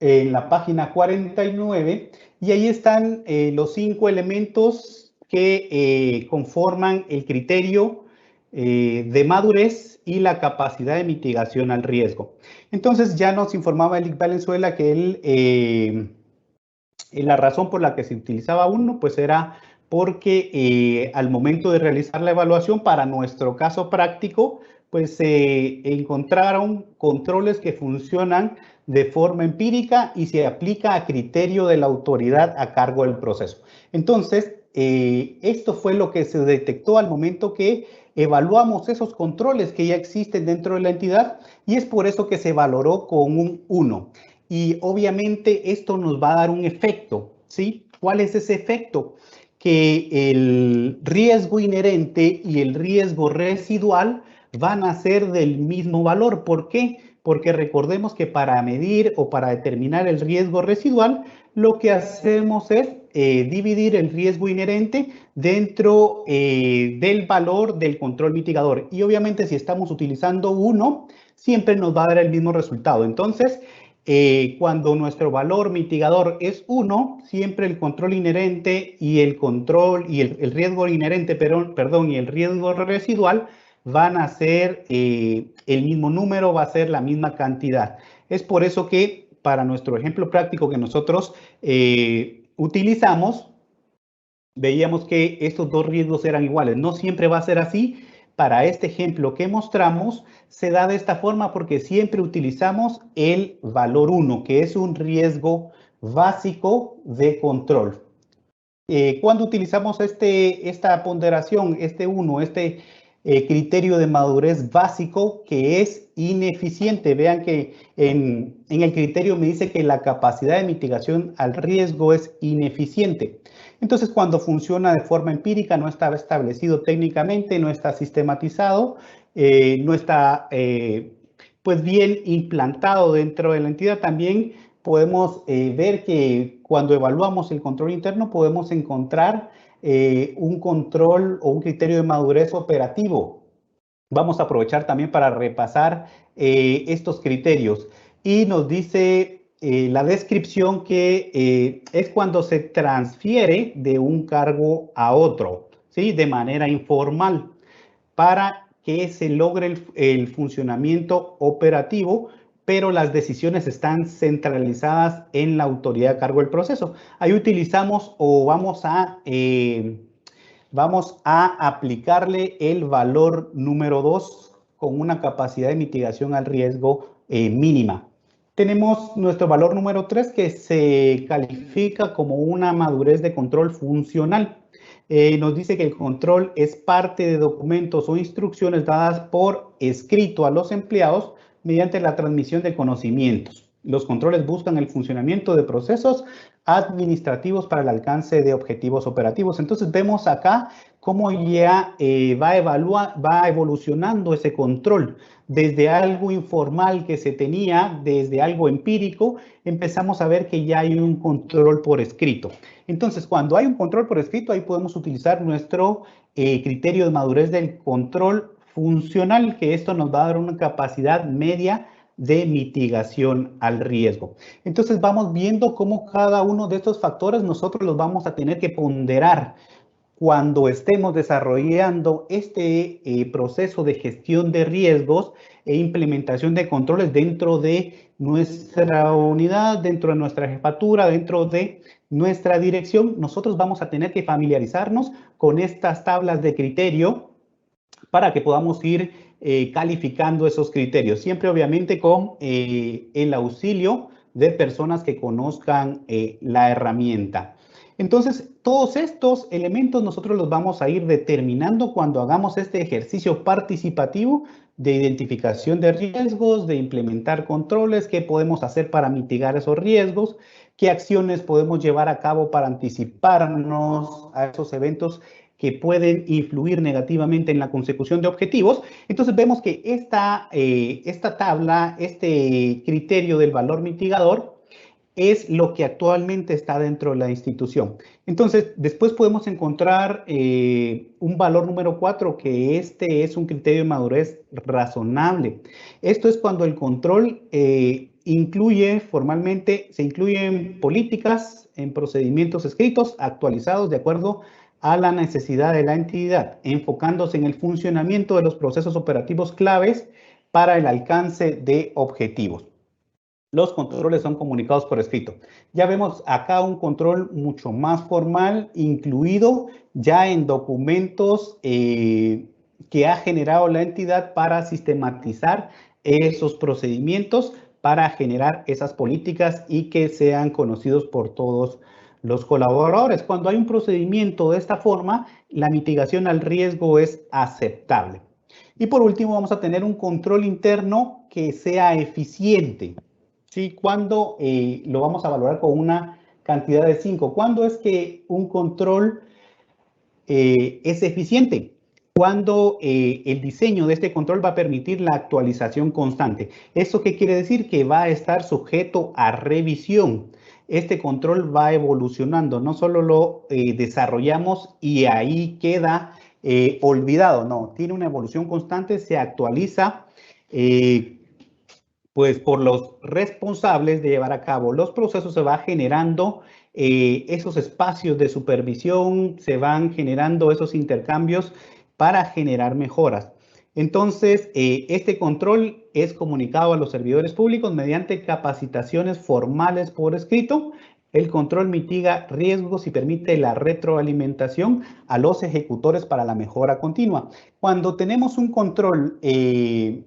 en la página 49 y ahí están los 5 elementos que conforman el criterio de madurez y la capacidad de mitigación al riesgo. Entonces ya nos informaba Elic Valenzuela que la razón por la que se utilizaba uno pues era porque al momento de realizar la evaluación para nuestro caso práctico pues se encontraron controles que funcionan de forma empírica y se aplica a criterio de la autoridad a cargo del proceso. Entonces, esto fue lo que se detectó al momento que evaluamos esos controles que ya existen dentro de la entidad y es por eso que se valoró con un 1. Y obviamente esto nos va a dar un efecto, ¿sí? ¿Cuál es ese efecto? Que el riesgo inherente y el riesgo residual van a ser del mismo valor. ¿Por qué? Porque recordemos que para medir o para determinar el riesgo residual, lo que hacemos es dividir el riesgo inherente dentro del valor del control mitigador. Y obviamente si estamos utilizando 1, siempre nos va a dar el mismo resultado. Entonces, cuando nuestro valor mitigador es 1, siempre el control inherente y el riesgo inherente, perdón, y el riesgo residual van a ser el mismo número, va a ser la misma cantidad. Es por eso que para nuestro ejemplo práctico que nosotros utilizamos, veíamos que estos dos riesgos eran iguales. No siempre va a ser así. Para este ejemplo que mostramos, se da de esta forma porque siempre utilizamos el valor 1, que es un riesgo básico de control. Cuando utilizamos esta ponderación, este 1, criterio de madurez básico que es ineficiente. Vean que en el criterio me dice que la capacidad de mitigación al riesgo es ineficiente. Entonces, cuando funciona de forma empírica, no está establecido técnicamente, no está sistematizado, no está pues bien implantado dentro de la entidad, también podemos ver que cuando evaluamos el control interno podemos encontrar un control o un criterio de madurez operativo. Vamos a aprovechar también para repasar estos criterios. Y nos dice la descripción que es cuando se transfiere de un cargo a otro, ¿sí? De manera informal, para que se logre el funcionamiento operativo, pero las decisiones están centralizadas en la autoridad a cargo del proceso. Ahí utilizamos o vamos a aplicarle el valor número 2 con una capacidad de mitigación al riesgo mínima. Tenemos nuestro valor número 3 que se califica como una madurez de control funcional. Nos dice que el control es parte de documentos o instrucciones dadas por escrito a los empleados mediante la transmisión de conocimientos. Los controles buscan el funcionamiento de procesos administrativos para el alcance de objetivos operativos. Entonces vemos acá cómo ya va evolucionando ese control. Desde algo informal que se tenía, desde algo empírico, empezamos a ver que ya hay un control por escrito. Entonces, cuando hay un control por escrito, ahí podemos utilizar nuestro criterio de madurez del control funcional, que esto nos va a dar una capacidad media de mitigación al riesgo. Entonces, vamos viendo cómo cada uno de estos factores nosotros los vamos a tener que ponderar cuando estemos desarrollando este proceso de gestión de riesgos e implementación de controles dentro de nuestra unidad, dentro de nuestra jefatura, dentro de nuestra dirección. Nosotros vamos a tener que familiarizarnos con estas tablas de criterio para que podamos ir calificando esos criterios, siempre obviamente con el auxilio de personas que conozcan la herramienta. Entonces, todos estos elementos nosotros los vamos a ir determinando cuando hagamos este ejercicio participativo de identificación de riesgos, de implementar controles, qué podemos hacer para mitigar esos riesgos, qué acciones podemos llevar a cabo para anticiparnos a esos eventos que pueden influir negativamente en la consecución de objetivos. Entonces vemos que esta tabla, este criterio del valor mitigador, es lo que actualmente está dentro de la institución. Entonces, después podemos encontrar un valor número 4, que este es un criterio de madurez razonable. Esto es cuando el control incluye formalmente, se incluyen políticas en procedimientos escritos actualizados de acuerdo a la necesidad de la entidad, enfocándose en el funcionamiento de los procesos operativos claves para el alcance de objetivos. Los controles son comunicados por escrito. Ya vemos acá un control mucho más formal, incluido ya en documentos que ha generado la entidad para sistematizar esos procedimientos, para generar esas políticas y que sean conocidos por todos los colaboradores. Cuando hay un procedimiento de esta forma, la mitigación al riesgo es aceptable. Y por último, vamos a tener un control interno que sea eficiente. ¿Sí? ¿Cuándo lo vamos a valorar con una cantidad de 5? ¿Cuándo es que un control es eficiente? Cuando el diseño de este control va a permitir la actualización constante. ¿Eso qué quiere decir? Que va a estar sujeto a revisión. Este control va evolucionando, no solo lo desarrollamos y ahí queda olvidado, no, tiene una evolución constante, se actualiza pues por los responsables de llevar a cabo los procesos. Se va generando esos espacios de supervisión, se van generando esos intercambios para generar mejoras. Entonces, este control es comunicado a los servidores públicos mediante capacitaciones formales por escrito. El control mitiga riesgos y permite la retroalimentación a los ejecutores para la mejora continua. Cuando tenemos un control que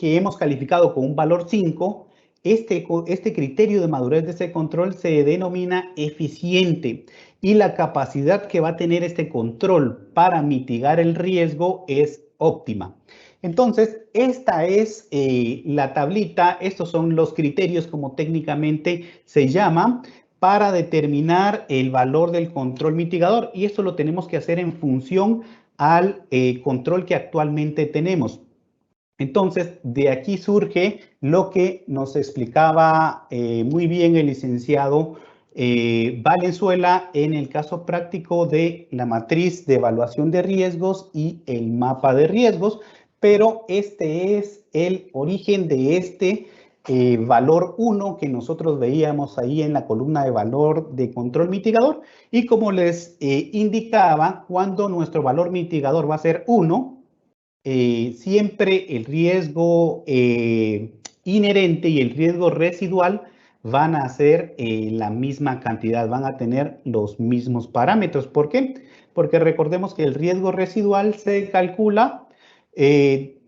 hemos calificado con un valor 5, este criterio de madurez de ese control se denomina eficiente y la capacidad que va a tener este control para mitigar el riesgo es óptima. Entonces, esta es la tablita, estos son los criterios como técnicamente se llama para determinar el valor del control mitigador, y esto lo tenemos que hacer en función al control que actualmente tenemos. Entonces, de aquí surge lo que nos explicaba muy bien el licenciado Valenzuela en el caso práctico de la matriz de evaluación de riesgos y el mapa de riesgos, pero este es el origen de este valor 1 que nosotros veíamos ahí en la columna de valor de control mitigador. Y como les indicaba, cuando nuestro valor mitigador va a ser 1, siempre el riesgo inherente y el riesgo residual van a ser la misma cantidad, van a tener los mismos parámetros. ¿Por qué? Porque recordemos que el riesgo residual se calcula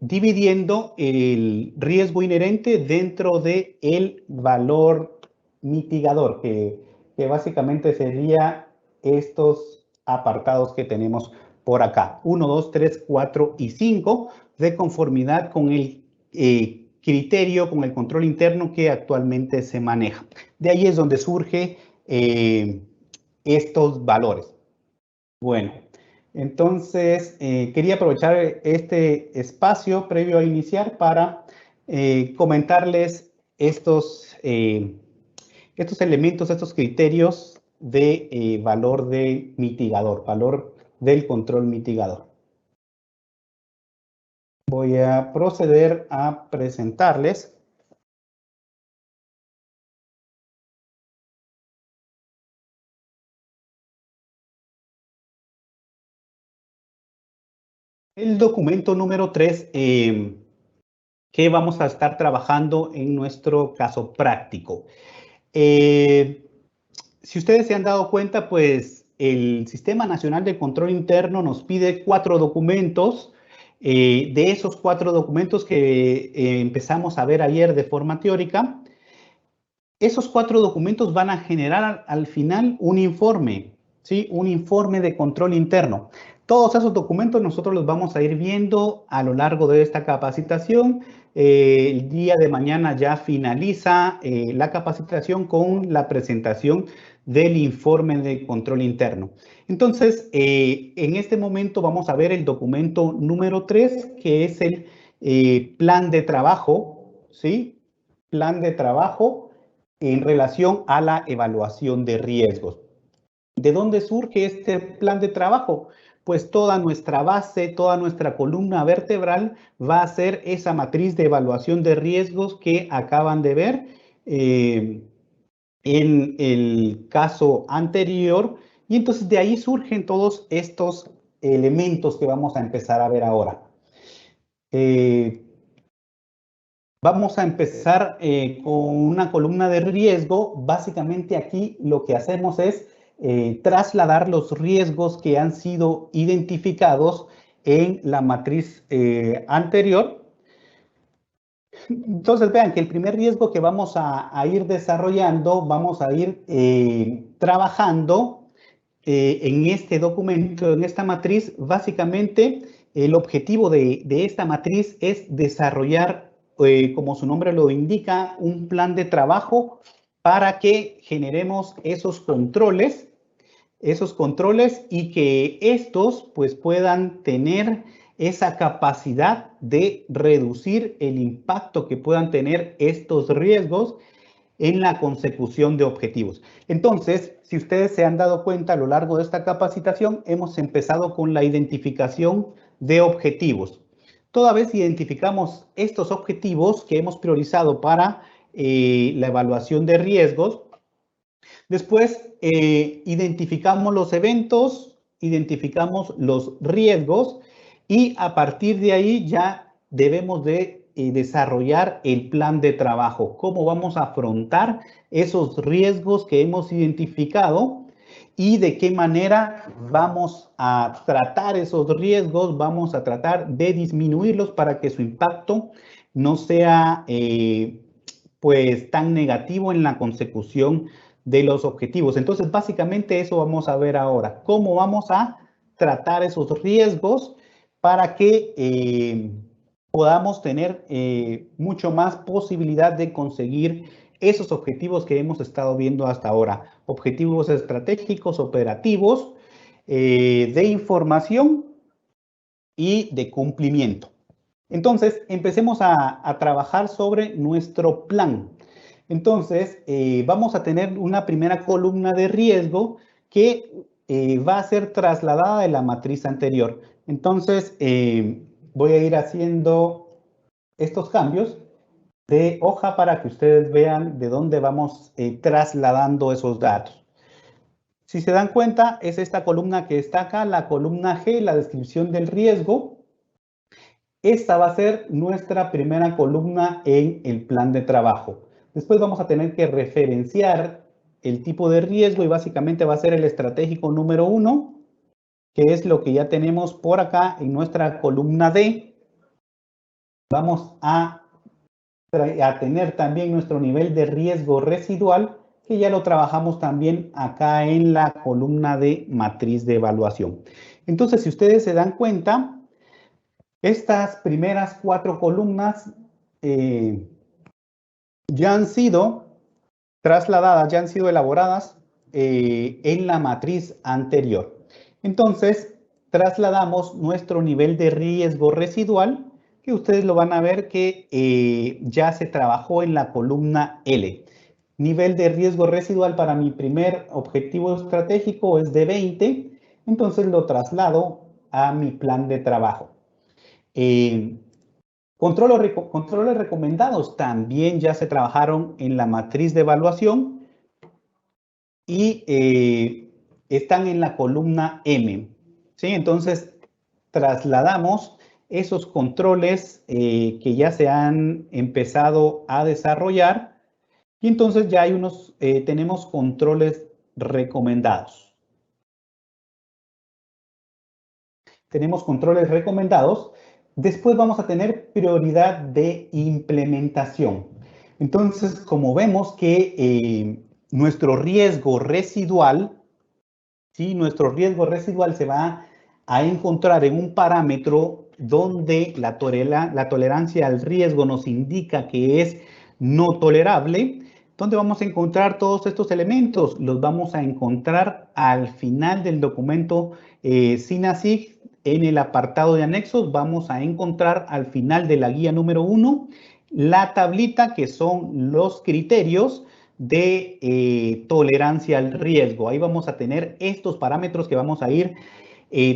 dividiendo el riesgo inherente dentro del valor mitigador, que básicamente sería estos apartados que tenemos por acá, 1, 2, 3, 4 y 5, de conformidad con el criterio, con el control interno que actualmente se maneja. De ahí es donde surge estos valores. Bueno, entonces quería aprovechar este espacio previo a iniciar para comentarles estos elementos, estos criterios de valor de mitigador, valor del control mitigador. Voy a proceder a presentarles. El documento número 3 que vamos a estar trabajando en nuestro caso práctico. Si ustedes se han dado cuenta, pues el Sistema Nacional de Control Interno nos pide 4 documentos. De esos 4 documentos que empezamos a ver ayer de forma teórica, esos 4 documentos van a generar al final un informe, ¿sí? Un informe de control interno. Todos esos documentos nosotros los vamos a ir viendo a lo largo de esta capacitación. El día de mañana ya finaliza la capacitación con la presentación del informe de control interno. Entonces, en este momento vamos a ver el documento número 3, que es el plan de trabajo, ¿sí? Plan de trabajo en relación a la evaluación de riesgos. ¿De dónde surge este plan de trabajo? Pues toda nuestra base, toda nuestra columna vertebral va a ser esa matriz de evaluación de riesgos que acaban de ver en el caso anterior. Y entonces de ahí surgen todos estos elementos que vamos a empezar a ver ahora. Vamos a empezar con una columna de riesgo. Básicamente aquí lo que hacemos es trasladar los riesgos que han sido identificados en la matriz anterior. Entonces vean que el primer riesgo que vamos a ir desarrollando, vamos a ir trabajando en este documento, en esta matriz. Básicamente el objetivo de esta matriz es desarrollar, como su nombre lo indica, un plan de trabajo para que generemos esos controles y que estos pues puedan tener esa capacidad de reducir el impacto que puedan tener estos riesgos en la consecución de objetivos. Entonces, si ustedes se han dado cuenta a lo largo de esta capacitación, hemos empezado con la identificación de objetivos. Toda vez identificamos estos objetivos que hemos priorizado para la evaluación de riesgos, después identificamos los eventos, identificamos los riesgos y a partir de ahí ya debemos de desarrollar el plan de trabajo. ¿Cómo vamos a afrontar esos riesgos que hemos identificado y de qué manera vamos a tratar esos riesgos? Vamos a tratar de disminuirlos para que su impacto no sea pues tan negativo en la consecución de los objetivos. Entonces, básicamente eso vamos a ver ahora. ¿Cómo vamos a tratar esos riesgos para que podamos tener mucho más posibilidad de conseguir esos objetivos que hemos estado viendo hasta ahora? Objetivos estratégicos, operativos, de información y de cumplimiento. Entonces, empecemos a trabajar sobre nuestro plan. Entonces, vamos a tener una primera columna de riesgo que va a ser trasladada de la matriz anterior. Entonces, voy a ir haciendo estos cambios de hoja para que ustedes vean de dónde vamos trasladando esos datos. Si se dan cuenta, es esta columna que está acá, la columna G, la descripción del riesgo. Esta va a ser nuestra primera columna en el plan de trabajo. Después vamos a tener que referenciar el tipo de riesgo y básicamente va a ser el estratégico número 1, que es lo que ya tenemos por acá en nuestra columna D. Vamos a tener también nuestro nivel de riesgo residual, que ya lo trabajamos también acá en la columna de matriz de evaluación. Entonces, si ustedes se dan cuenta, estas primeras 4 columnas ya han sido trasladadas, ya han sido elaboradas en la matriz anterior. Entonces, trasladamos nuestro nivel de riesgo residual, que ustedes lo van a ver que ya se trabajó en la columna L. Nivel de riesgo residual para mi primer objetivo estratégico es de 20, entonces lo traslado a mi plan de trabajo. Controles recomendados también ya se trabajaron en la matriz de evaluación y están en la columna M. ¿Sí? Entonces, trasladamos esos controles que ya se han empezado a desarrollar y entonces ya hay tenemos controles recomendados. Tenemos controles recomendados. Después vamos a tener prioridad de implementación. Entonces, como vemos que nuestro riesgo residual, ¿sí? Nuestro riesgo residual se va a encontrar en un parámetro donde la tolerancia al riesgo nos indica que es no tolerable. ¿Dónde vamos a encontrar todos estos elementos? Los vamos a encontrar al final del documento SINASIG. En el apartado de anexos vamos a encontrar al final de la guía número 1 la tablita que son los criterios de tolerancia al riesgo. Ahí vamos a tener estos parámetros que vamos a ir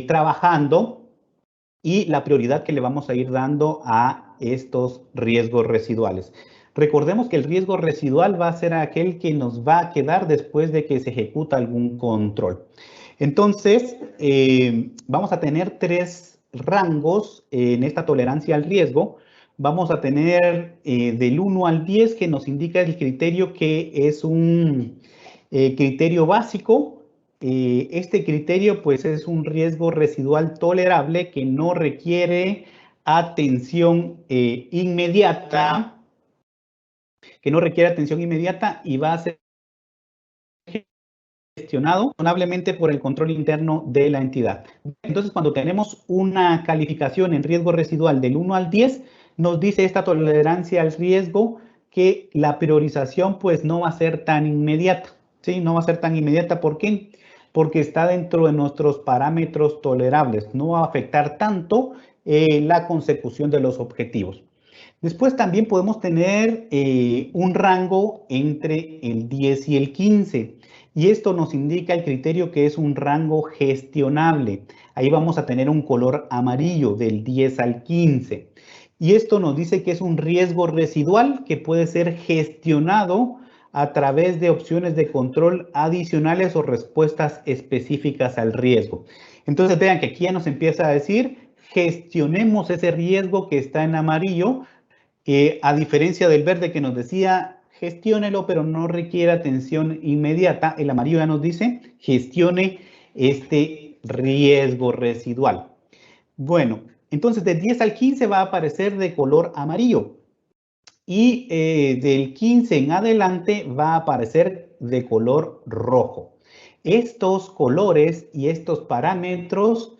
trabajando y la prioridad que le vamos a ir dando a estos riesgos residuales. Recordemos que el riesgo residual va a ser aquel que nos va a quedar después de que se ejecuta algún control. Entonces, vamos a tener 3 rangos en esta tolerancia al riesgo. Vamos a tener del 1 al 10, que nos indica el criterio que es un criterio básico. Este criterio pues es un riesgo residual tolerable que no requiere atención inmediata, y va a ser gestionado razonablemente por el control interno de la entidad. Entonces, cuando tenemos una calificación en riesgo residual del 1 al 10, nos dice esta tolerancia al riesgo que la priorización pues no va a ser tan inmediata, ¿sí? No va a ser tan inmediata. ¿Por qué? Porque está dentro de nuestros parámetros tolerables. No va a afectar tanto la consecución de los objetivos. Después también podemos tener un rango entre el 10 y el 15. Y esto nos indica el criterio que es un rango gestionable. Ahí vamos a tener un color amarillo del 10 al 15. Y esto nos dice que es un riesgo residual que puede ser gestionado a través de opciones de control adicionales o respuestas específicas al riesgo. Entonces vean que aquí ya nos empieza a decir, gestionemos ese riesgo que está en amarillo, a diferencia del verde que nos decía, gestiónelo, pero no requiere atención inmediata. El amarillo ya nos dice, gestione este riesgo residual. Bueno, entonces del 10 al 15 va a aparecer de color amarillo. Y del 15 en adelante va a aparecer de color rojo. Estos colores y estos parámetros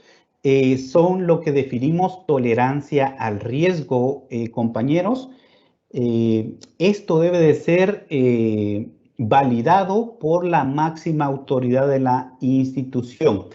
son lo que definimos tolerancia al riesgo, compañeros. Esto debe de ser validado por la máxima autoridad de la institución.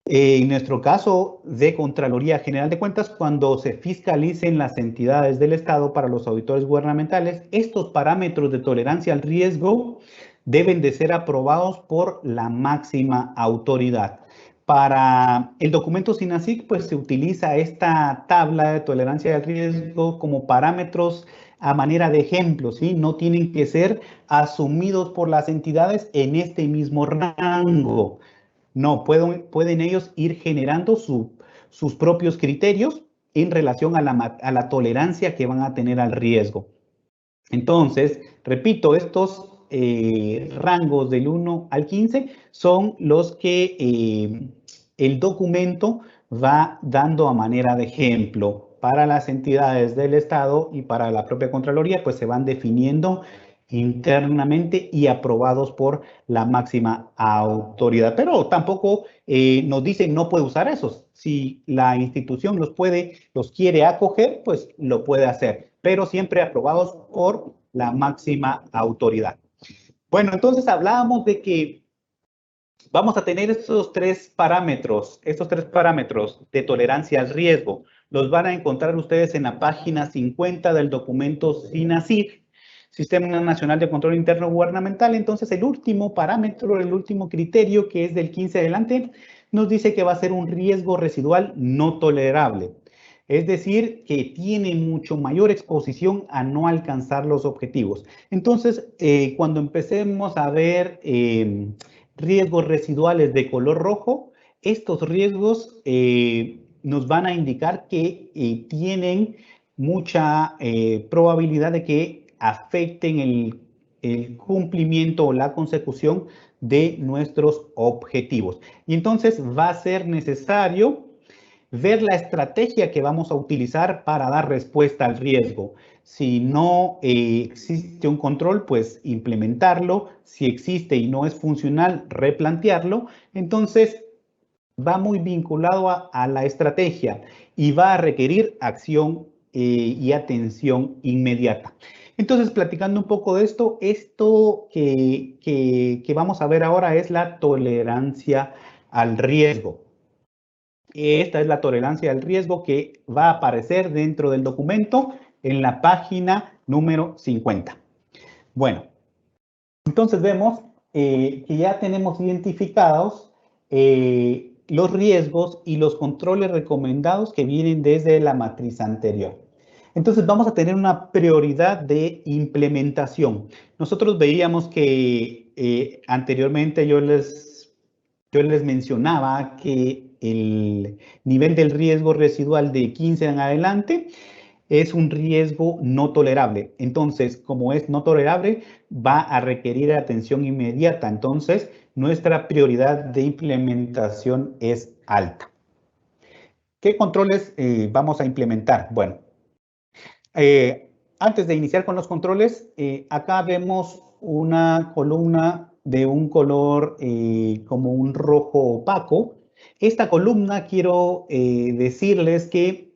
En nuestro caso de Contraloría General de Cuentas, cuando se fiscalicen las entidades del Estado para los auditores gubernamentales, estos parámetros de tolerancia al riesgo deben de ser aprobados por la máxima autoridad. Para el documento SINASIC, pues se utiliza esta tabla de tolerancia al riesgo como parámetros a manera de ejemplo, ¿sí? No tienen que ser asumidos por las entidades en este mismo rango. No, pueden ellos ir generando sus propios criterios en relación a la tolerancia que van a tener al riesgo. Entonces, repito, estos rangos del 1 al 15 son los que el documento va dando a manera de ejemplo. Para las entidades del Estado y para la propia Contraloría, pues se van definiendo internamente y aprobados por la máxima autoridad. Pero tampoco nos dicen no puede usar esos. Si la institución los quiere acoger, pues lo puede hacer, pero siempre aprobados por la máxima autoridad. Bueno, entonces hablábamos de que vamos a tener estos tres parámetros de tolerancia al riesgo. Los van a encontrar ustedes en la página 50 del documento SINASIC, Sistema Nacional de Control Interno Gubernamental. Entonces, el último parámetro, el último criterio, que es del 15 adelante, nos dice que va a ser un riesgo residual no tolerable. Es decir, que tiene mucho mayor exposición a no alcanzar los objetivos. Entonces, cuando empecemos a ver riesgos residuales de color rojo, estos riesgos nos van a indicar que tienen mucha probabilidad de que afecten el cumplimiento o la consecución de nuestros objetivos. Y entonces va a ser necesario ver la estrategia que vamos a utilizar para dar respuesta al riesgo. Si no existe un control, pues implementarlo. Si existe y no es funcional, replantearlo. Entonces, va muy vinculado a la estrategia y va a requerir acción y atención inmediata. Entonces, platicando un poco de esto que vamos a ver ahora es la tolerancia al riesgo. Esta es la tolerancia al riesgo que va a aparecer dentro del documento en la página número 50. Bueno, Entonces vemos que ya tenemos identificados los riesgos y los controles recomendados que vienen desde la matriz anterior. Entonces vamos a tener una prioridad de implementación. Nosotros veíamos que anteriormente yo les mencionaba que el nivel del riesgo residual de 15 en adelante es un riesgo no tolerable. Entonces, como es no tolerable, va a requerir atención inmediata. Entonces, nuestra prioridad de implementación es alta. ¿Qué controles vamos a implementar? Bueno, antes de iniciar con los controles, acá vemos una columna de un color como un rojo opaco. Esta columna quiero decirles que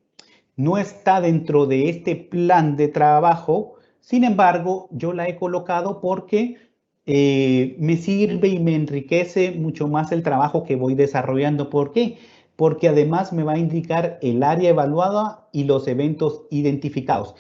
no está dentro de este plan de trabajo. Sin embargo, yo la he colocado porque me sirve y me enriquece mucho más el trabajo que voy desarrollando. ¿Por qué? Porque además me va a indicar el área evaluada y los eventos identificados.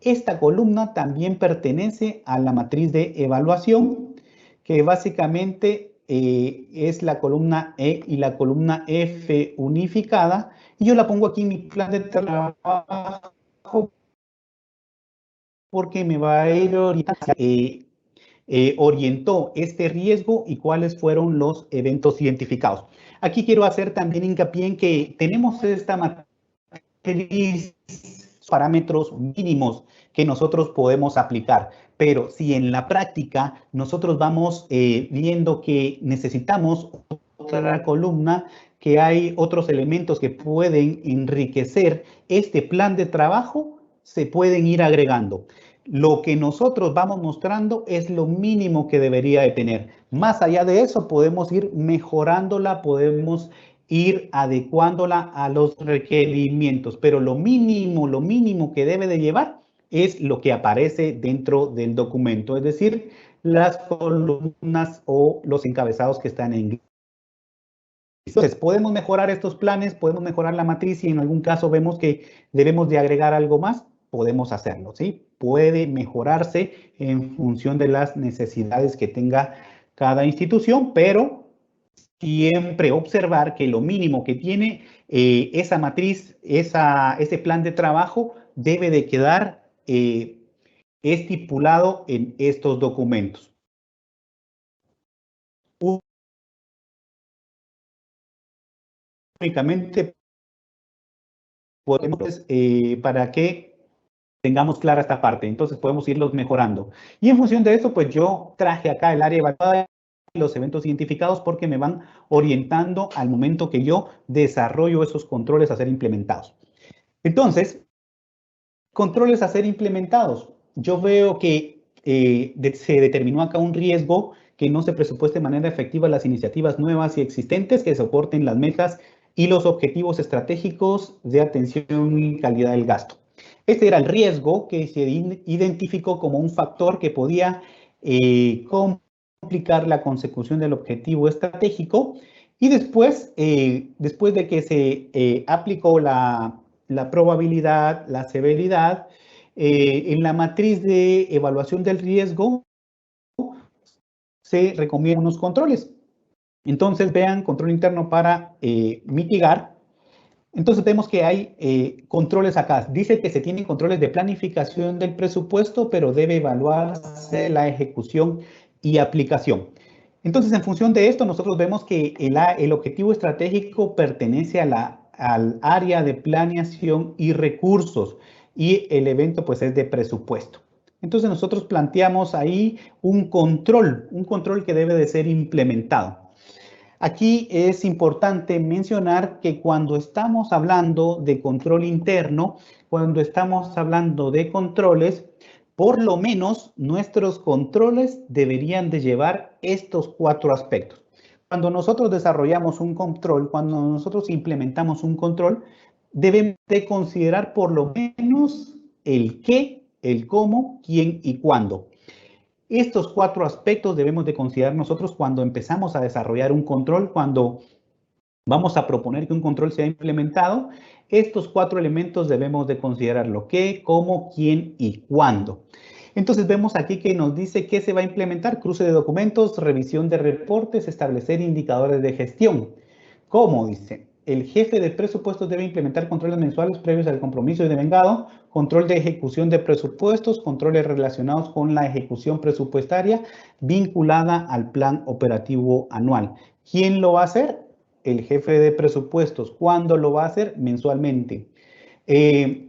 Esta columna también pertenece a la matriz de evaluación, que básicamente es la columna E y la columna F unificada. Y yo la pongo aquí en mi plan de trabajo porque me va a ir orientó este riesgo y cuáles fueron los eventos identificados. Aquí quiero hacer también hincapié en que tenemos esta matriz, parámetros mínimos que nosotros podemos aplicar. Pero si en la práctica nosotros vamos viendo que necesitamos otra columna, que hay otros elementos que pueden enriquecer este plan de trabajo, se pueden ir agregando. Lo que nosotros vamos mostrando es lo mínimo que debería de tener. Más allá de eso, podemos ir mejorándola, podemos ir adecuándola a los requerimientos, pero lo mínimo que debe de llevar es lo que aparece dentro del documento, es decir, las columnas o los encabezados que están en inglés. Entonces, podemos mejorar estos planes, podemos mejorar la matriz y en algún caso vemos que debemos de agregar algo más, podemos hacerlo, ¿sí? Puede mejorarse en función de las necesidades que tenga cada institución, pero siempre observar que lo mínimo que tiene esa matriz, ese plan de trabajo debe de quedar estipulado en estos documentos. Únicamente podemos, para que tengamos clara esta parte, entonces podemos irlos mejorando. Y en función de eso, pues yo traje acá el área evaluada y los eventos identificados porque me van orientando al momento que yo desarrollo esos controles a ser implementados. Entonces, controles a ser implementados. Yo veo que se determinó acá un riesgo que no se presupueste de manera efectiva las iniciativas nuevas y existentes que soporten las metas y los objetivos estratégicos de atención y calidad del gasto. Este era el riesgo que se identificó como un factor que podía complicar la consecución del objetivo estratégico y después de que se aplicó la probabilidad, la severidad, en la matriz de evaluación del riesgo se recomiendan unos controles. Entonces vean, control interno para mitigar. Entonces vemos que hay controles acá. Dice que se tienen controles de planificación del presupuesto, pero debe evaluarse la ejecución y aplicación. Entonces, en función de esto, nosotros vemos que el objetivo estratégico pertenece al área de planeación y recursos y el evento pues es de presupuesto. Entonces, nosotros planteamos ahí un control que debe de ser implementado. Aquí es importante mencionar que cuando estamos hablando de control interno, cuando estamos hablando de controles, por lo menos nuestros controles deberían de llevar estos 4 aspectos. Cuando nosotros desarrollamos un control, cuando nosotros implementamos un control, debemos de considerar por lo menos el qué, el cómo, quién y cuándo. Estos 4 aspectos debemos de considerar nosotros cuando empezamos a desarrollar un control, cuando vamos a proponer que un control sea implementado. Estos 4 elementos debemos de considerar lo qué, cómo, quién y cuándo. Entonces vemos aquí que nos dice que se va a implementar: cruce de documentos, revisión de reportes, establecer indicadores de gestión. ¿Cómo? Dice, el jefe de presupuestos debe implementar controles mensuales previos al compromiso y devengado, control de ejecución de presupuestos, controles relacionados con la ejecución presupuestaria vinculada al plan operativo anual. ¿Quién lo va a hacer? El jefe de presupuestos. ¿Cuándo lo va a hacer? Mensualmente.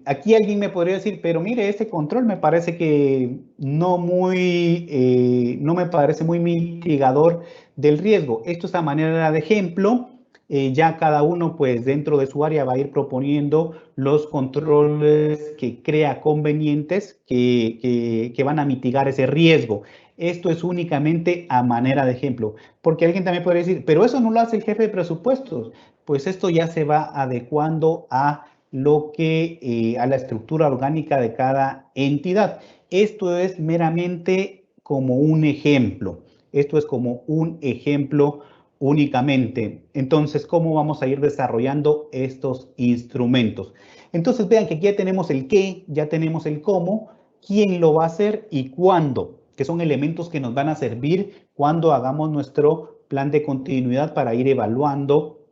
Aquí alguien me podría decir, pero mire, este control me parece que no me parece muy mitigador del riesgo. Esto es a manera de ejemplo. Ya cada uno, pues, dentro de su área va a ir proponiendo los controles que crea convenientes que van a mitigar ese riesgo. Esto es únicamente a manera de ejemplo, porque alguien también podría decir, pero eso no lo hace el jefe de presupuestos. Pues esto ya se va adecuando a a la estructura orgánica de cada entidad. Esto es meramente como un ejemplo. Esto es como un ejemplo únicamente. Entonces, ¿cómo vamos a ir desarrollando estos instrumentos? Entonces, vean que aquí ya tenemos el qué, ya tenemos el cómo, quién lo va a hacer y cuándo, que son elementos que nos van a servir cuando hagamos nuestro plan de continuidad para ir evaluando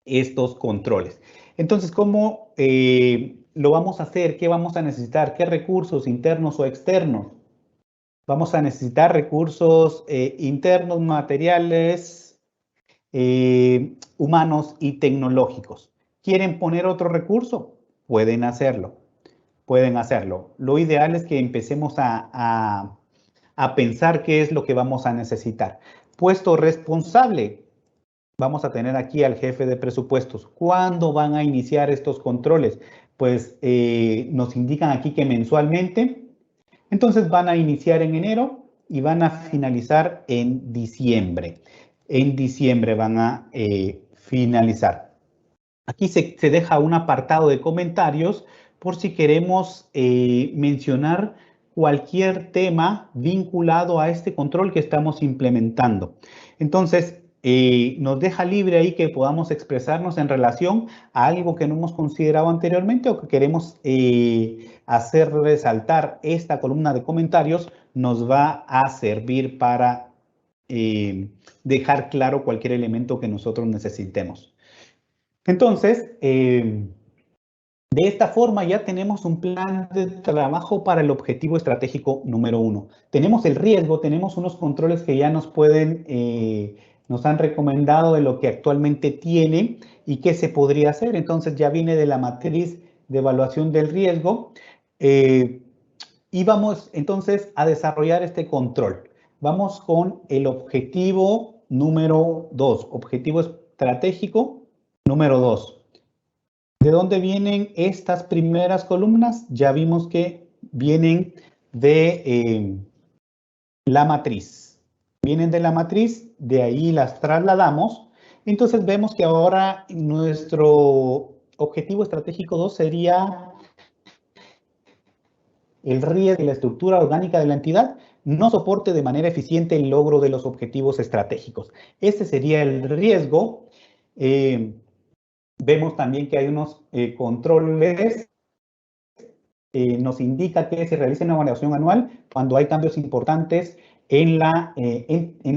estos controles. Entonces, ¿cómo lo vamos a hacer? ¿Qué vamos a necesitar? ¿Qué recursos internos o externos? Vamos a necesitar recursos internos, materiales, humanos y tecnológicos. ¿Quieren poner otro recurso? Pueden hacerlo. Pueden hacerlo. Lo ideal es que empecemos a pensar qué es lo que vamos a necesitar. Puesto responsable. Vamos a tener aquí al jefe de presupuestos. ¿Cuándo van a iniciar estos controles? Pues nos indican aquí que mensualmente. Entonces van a iniciar en enero y van a finalizar en diciembre. En diciembre van a finalizar. Aquí se deja un apartado de comentarios por si queremos mencionar cualquier tema vinculado a este control que estamos implementando. Entonces, nos deja libre ahí que podamos expresarnos en relación a algo que no hemos considerado anteriormente o que queremos hacer resaltar. Esta columna de comentarios nos va a servir para dejar claro cualquier elemento que nosotros necesitemos. Entonces, de esta forma ya tenemos un plan de trabajo para el objetivo estratégico número 1. Tenemos el riesgo, tenemos unos controles que ya nos han recomendado de lo que actualmente tiene y qué se podría hacer. Entonces ya viene de la matriz de evaluación del riesgo y vamos entonces a desarrollar este control. Vamos con el objetivo número 2, objetivo estratégico número 2. ¿De dónde vienen estas primeras columnas? Ya vimos que vienen de la matriz. Vienen de la matriz, de ahí las trasladamos. Entonces vemos que ahora nuestro objetivo estratégico 2 sería el riesgo de la estructura orgánica de la entidad no soporte de manera eficiente el logro de los objetivos estratégicos. Ese sería el riesgo. Vemos también que hay unos controles. Nos indica que se realiza una evaluación anual cuando hay cambios importantes en la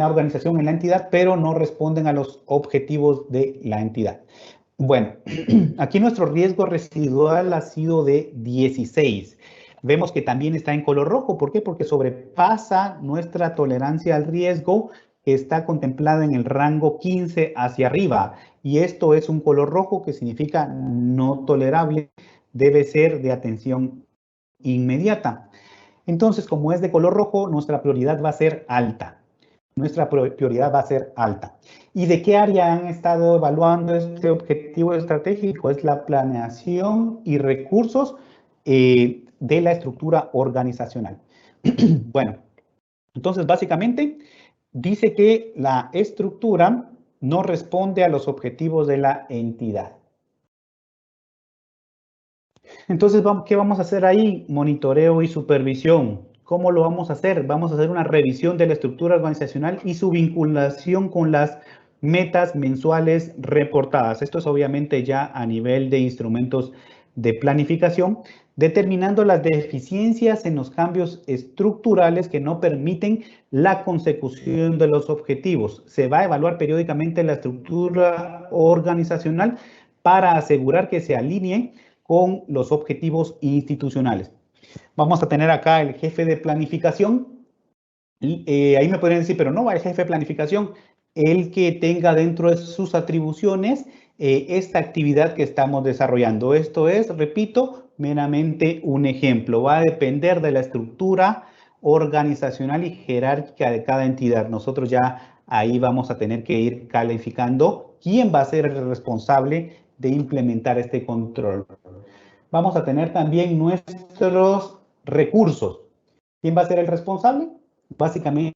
organización, en la entidad, pero no responden a los objetivos de la entidad. Bueno, aquí nuestro riesgo residual ha sido de 16. Vemos que también está en color rojo. ¿Por qué? Porque sobrepasa nuestra tolerancia al riesgo que está contemplada en el rango 15 hacia arriba. Y esto es un color rojo que significa no tolerable, debe ser de atención inmediata. Entonces, como es de color rojo, nuestra prioridad va a ser alta. Nuestra prioridad va a ser alta. ¿Y de qué área han estado evaluando este objetivo estratégico? Es la planeación y recursos de la estructura organizacional. Bueno, entonces básicamente dice que la estructura no responde a los objetivos de la entidad. Entonces, ¿qué vamos a hacer ahí? Monitoreo y supervisión. ¿Cómo lo vamos a hacer? Vamos a hacer una revisión de la estructura organizacional y su vinculación con las metas mensuales reportadas. Esto es obviamente ya a nivel de instrumentos de planificación. determinando las deficiencias en los cambios estructurales que no permiten la consecución de los objetivos. Se va a evaluar periódicamente la estructura organizacional para asegurar que se alinee con los objetivos institucionales. Vamos a tener acá el jefe de planificación. Ahí me podrían decir, pero no va el jefe de planificación, el que tenga dentro de sus atribuciones esta actividad que estamos desarrollando. Esto es, repito, meramente un ejemplo. Va a depender de la estructura organizacional y jerárquica de cada entidad. Nosotros ya ahí vamos a tener que ir calificando quién va a ser el responsable de implementar este control. Vamos a tener también nuestros recursos. ¿Quién va a ser el responsable? Básicamente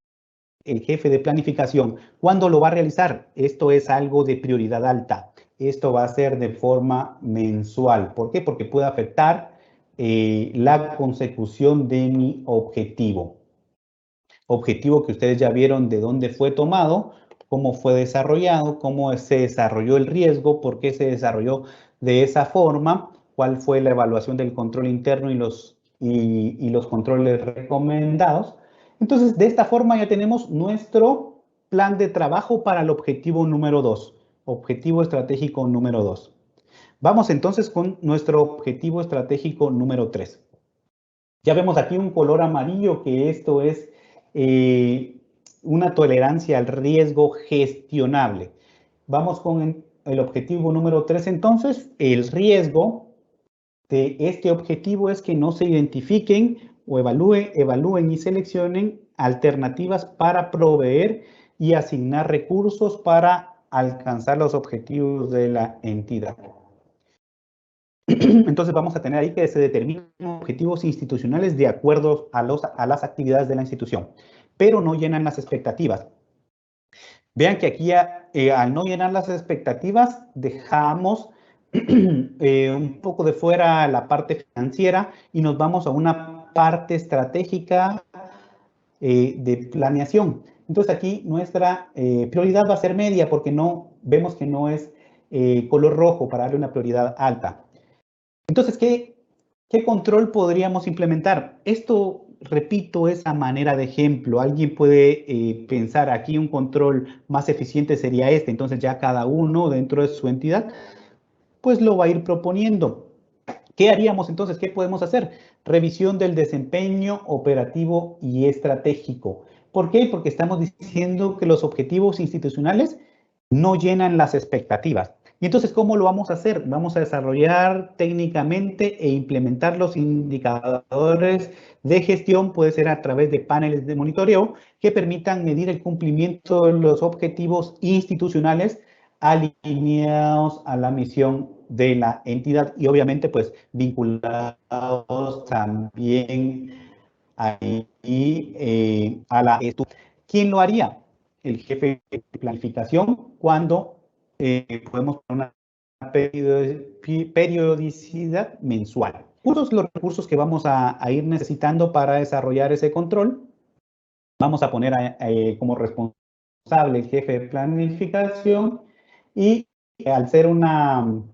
el jefe de planificación. ¿Cuándo lo va a realizar? Esto es algo de prioridad alta. Esto va a ser de forma mensual. ¿Por qué? Porque puede afectar la consecución de mi objetivo. Objetivo que ustedes ya vieron de dónde fue tomado, cómo fue desarrollado, cómo se desarrolló el riesgo, por qué se desarrolló de esa forma, cuál fue la evaluación del control interno y los controles recomendados. Entonces, de esta forma ya tenemos nuestro plan de trabajo para el objetivo número 2, objetivo estratégico número 2. Vamos entonces con nuestro objetivo estratégico número 3. Ya vemos aquí un color amarillo que esto es una tolerancia al riesgo gestionable. Vamos con el objetivo número 3 entonces. El riesgo de este objetivo es que no se identifiquen o evalúen y seleccionen alternativas para proveer y asignar recursos para alcanzar los objetivos de la entidad. Entonces vamos a tener ahí que se determinan objetivos institucionales de acuerdo a las actividades de la institución, pero no llenan las expectativas. Vean que aquí al no llenar las expectativas dejamos un poco de fuera la parte financiera y nos vamos a una parte estratégica de planeación. Entonces aquí nuestra prioridad va a ser media porque vemos que no es color rojo para darle una prioridad alta. Entonces, ¿qué control podríamos implementar? Esto, repito, es a manera de ejemplo. Alguien puede pensar aquí un control más eficiente sería este. Entonces ya cada uno dentro de su entidad pues lo va a ir proponiendo. ¿Qué haríamos entonces? ¿Qué podemos hacer? Revisión del desempeño operativo y estratégico. ¿Por qué? Porque estamos diciendo que los objetivos institucionales no llenan las expectativas. Y entonces, ¿cómo lo vamos a hacer? Vamos a desarrollar técnicamente e implementar los indicadores de gestión, puede ser a través de paneles de monitoreo, que permitan medir el cumplimiento de los objetivos institucionales alineados a la misión de la entidad y obviamente pues vinculados también ahí, a la estructura. ¿Quién lo haría? El jefe de planificación cuando podemos poner una periodicidad mensual. Todos los recursos que vamos a ir necesitando para desarrollar ese control, vamos a poner como responsable el jefe de planificación y al ser una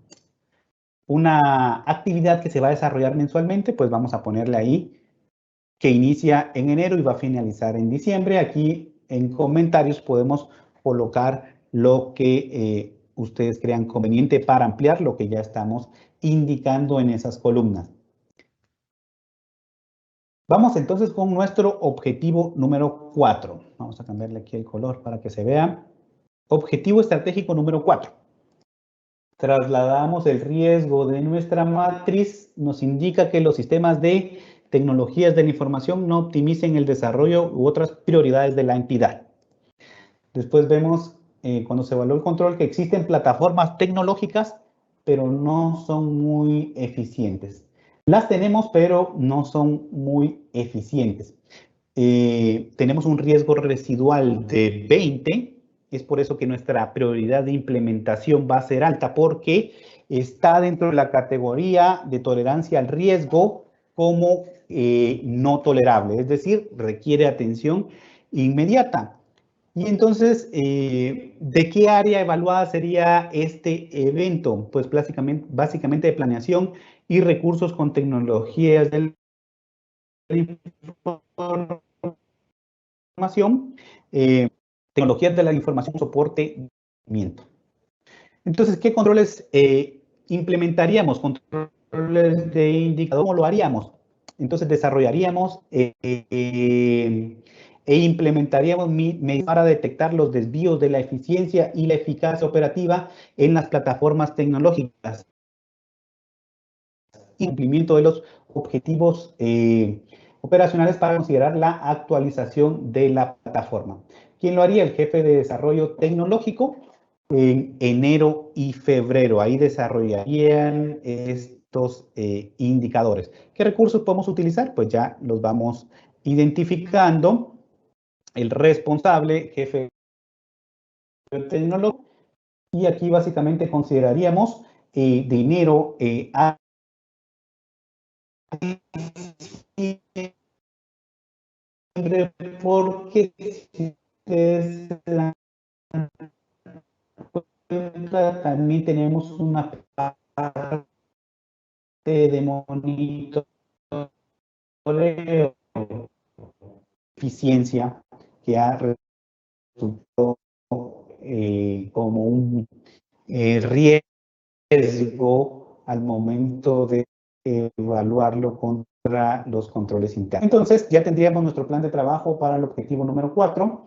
actividad que se va a desarrollar mensualmente, pues vamos a ponerle ahí que inicia en enero y va a finalizar en diciembre. Aquí en comentarios podemos colocar lo que ustedes crean conveniente para ampliar lo que ya estamos indicando en esas columnas. Vamos entonces con nuestro objetivo número 4. Vamos a cambiarle aquí el color para que se vea. Objetivo estratégico número 4. Trasladamos el riesgo de nuestra matriz, nos indica que los sistemas de tecnologías de la información no optimicen el desarrollo u otras prioridades de la entidad. Después vemos, cuando se evalúa el control, que existen plataformas tecnológicas, pero no son muy eficientes. Las tenemos, pero no son muy eficientes. Tenemos un riesgo residual de 20. Es por eso que nuestra prioridad de implementación va a ser alta, porque está dentro de la categoría de tolerancia al riesgo como no tolerable, es decir, requiere atención inmediata. Y entonces, ¿de qué área evaluada sería este evento? Pues básicamente de planeación y recursos con tecnologías de la información, tecnologías de la información, soporte, seguimiento. Entonces, ¿qué controles implementaríamos? Controles de indicador, ¿cómo lo haríamos? Entonces, desarrollaríamos e implementaríamos medidas para detectar los desvíos de la eficiencia y la eficacia operativa en las plataformas tecnológicas. Cumplimiento de los objetivos operacionales para considerar la actualización de la plataforma. ¿Quién lo haría? El jefe de desarrollo tecnológico. En enero y febrero, ahí desarrollarían estos indicadores. ¿Qué recursos podemos utilizar? Pues ya los vamos identificando. El responsable, jefe tecnológico, y aquí básicamente consideraríamos dinero a porque si ustedes se dan cuenta, también tenemos una parte de monitoreo, eficiencia, que ha resultado como un riesgo al momento de evaluarlo contra los controles internos. Entonces, ya tendríamos nuestro plan de trabajo para el objetivo número 4.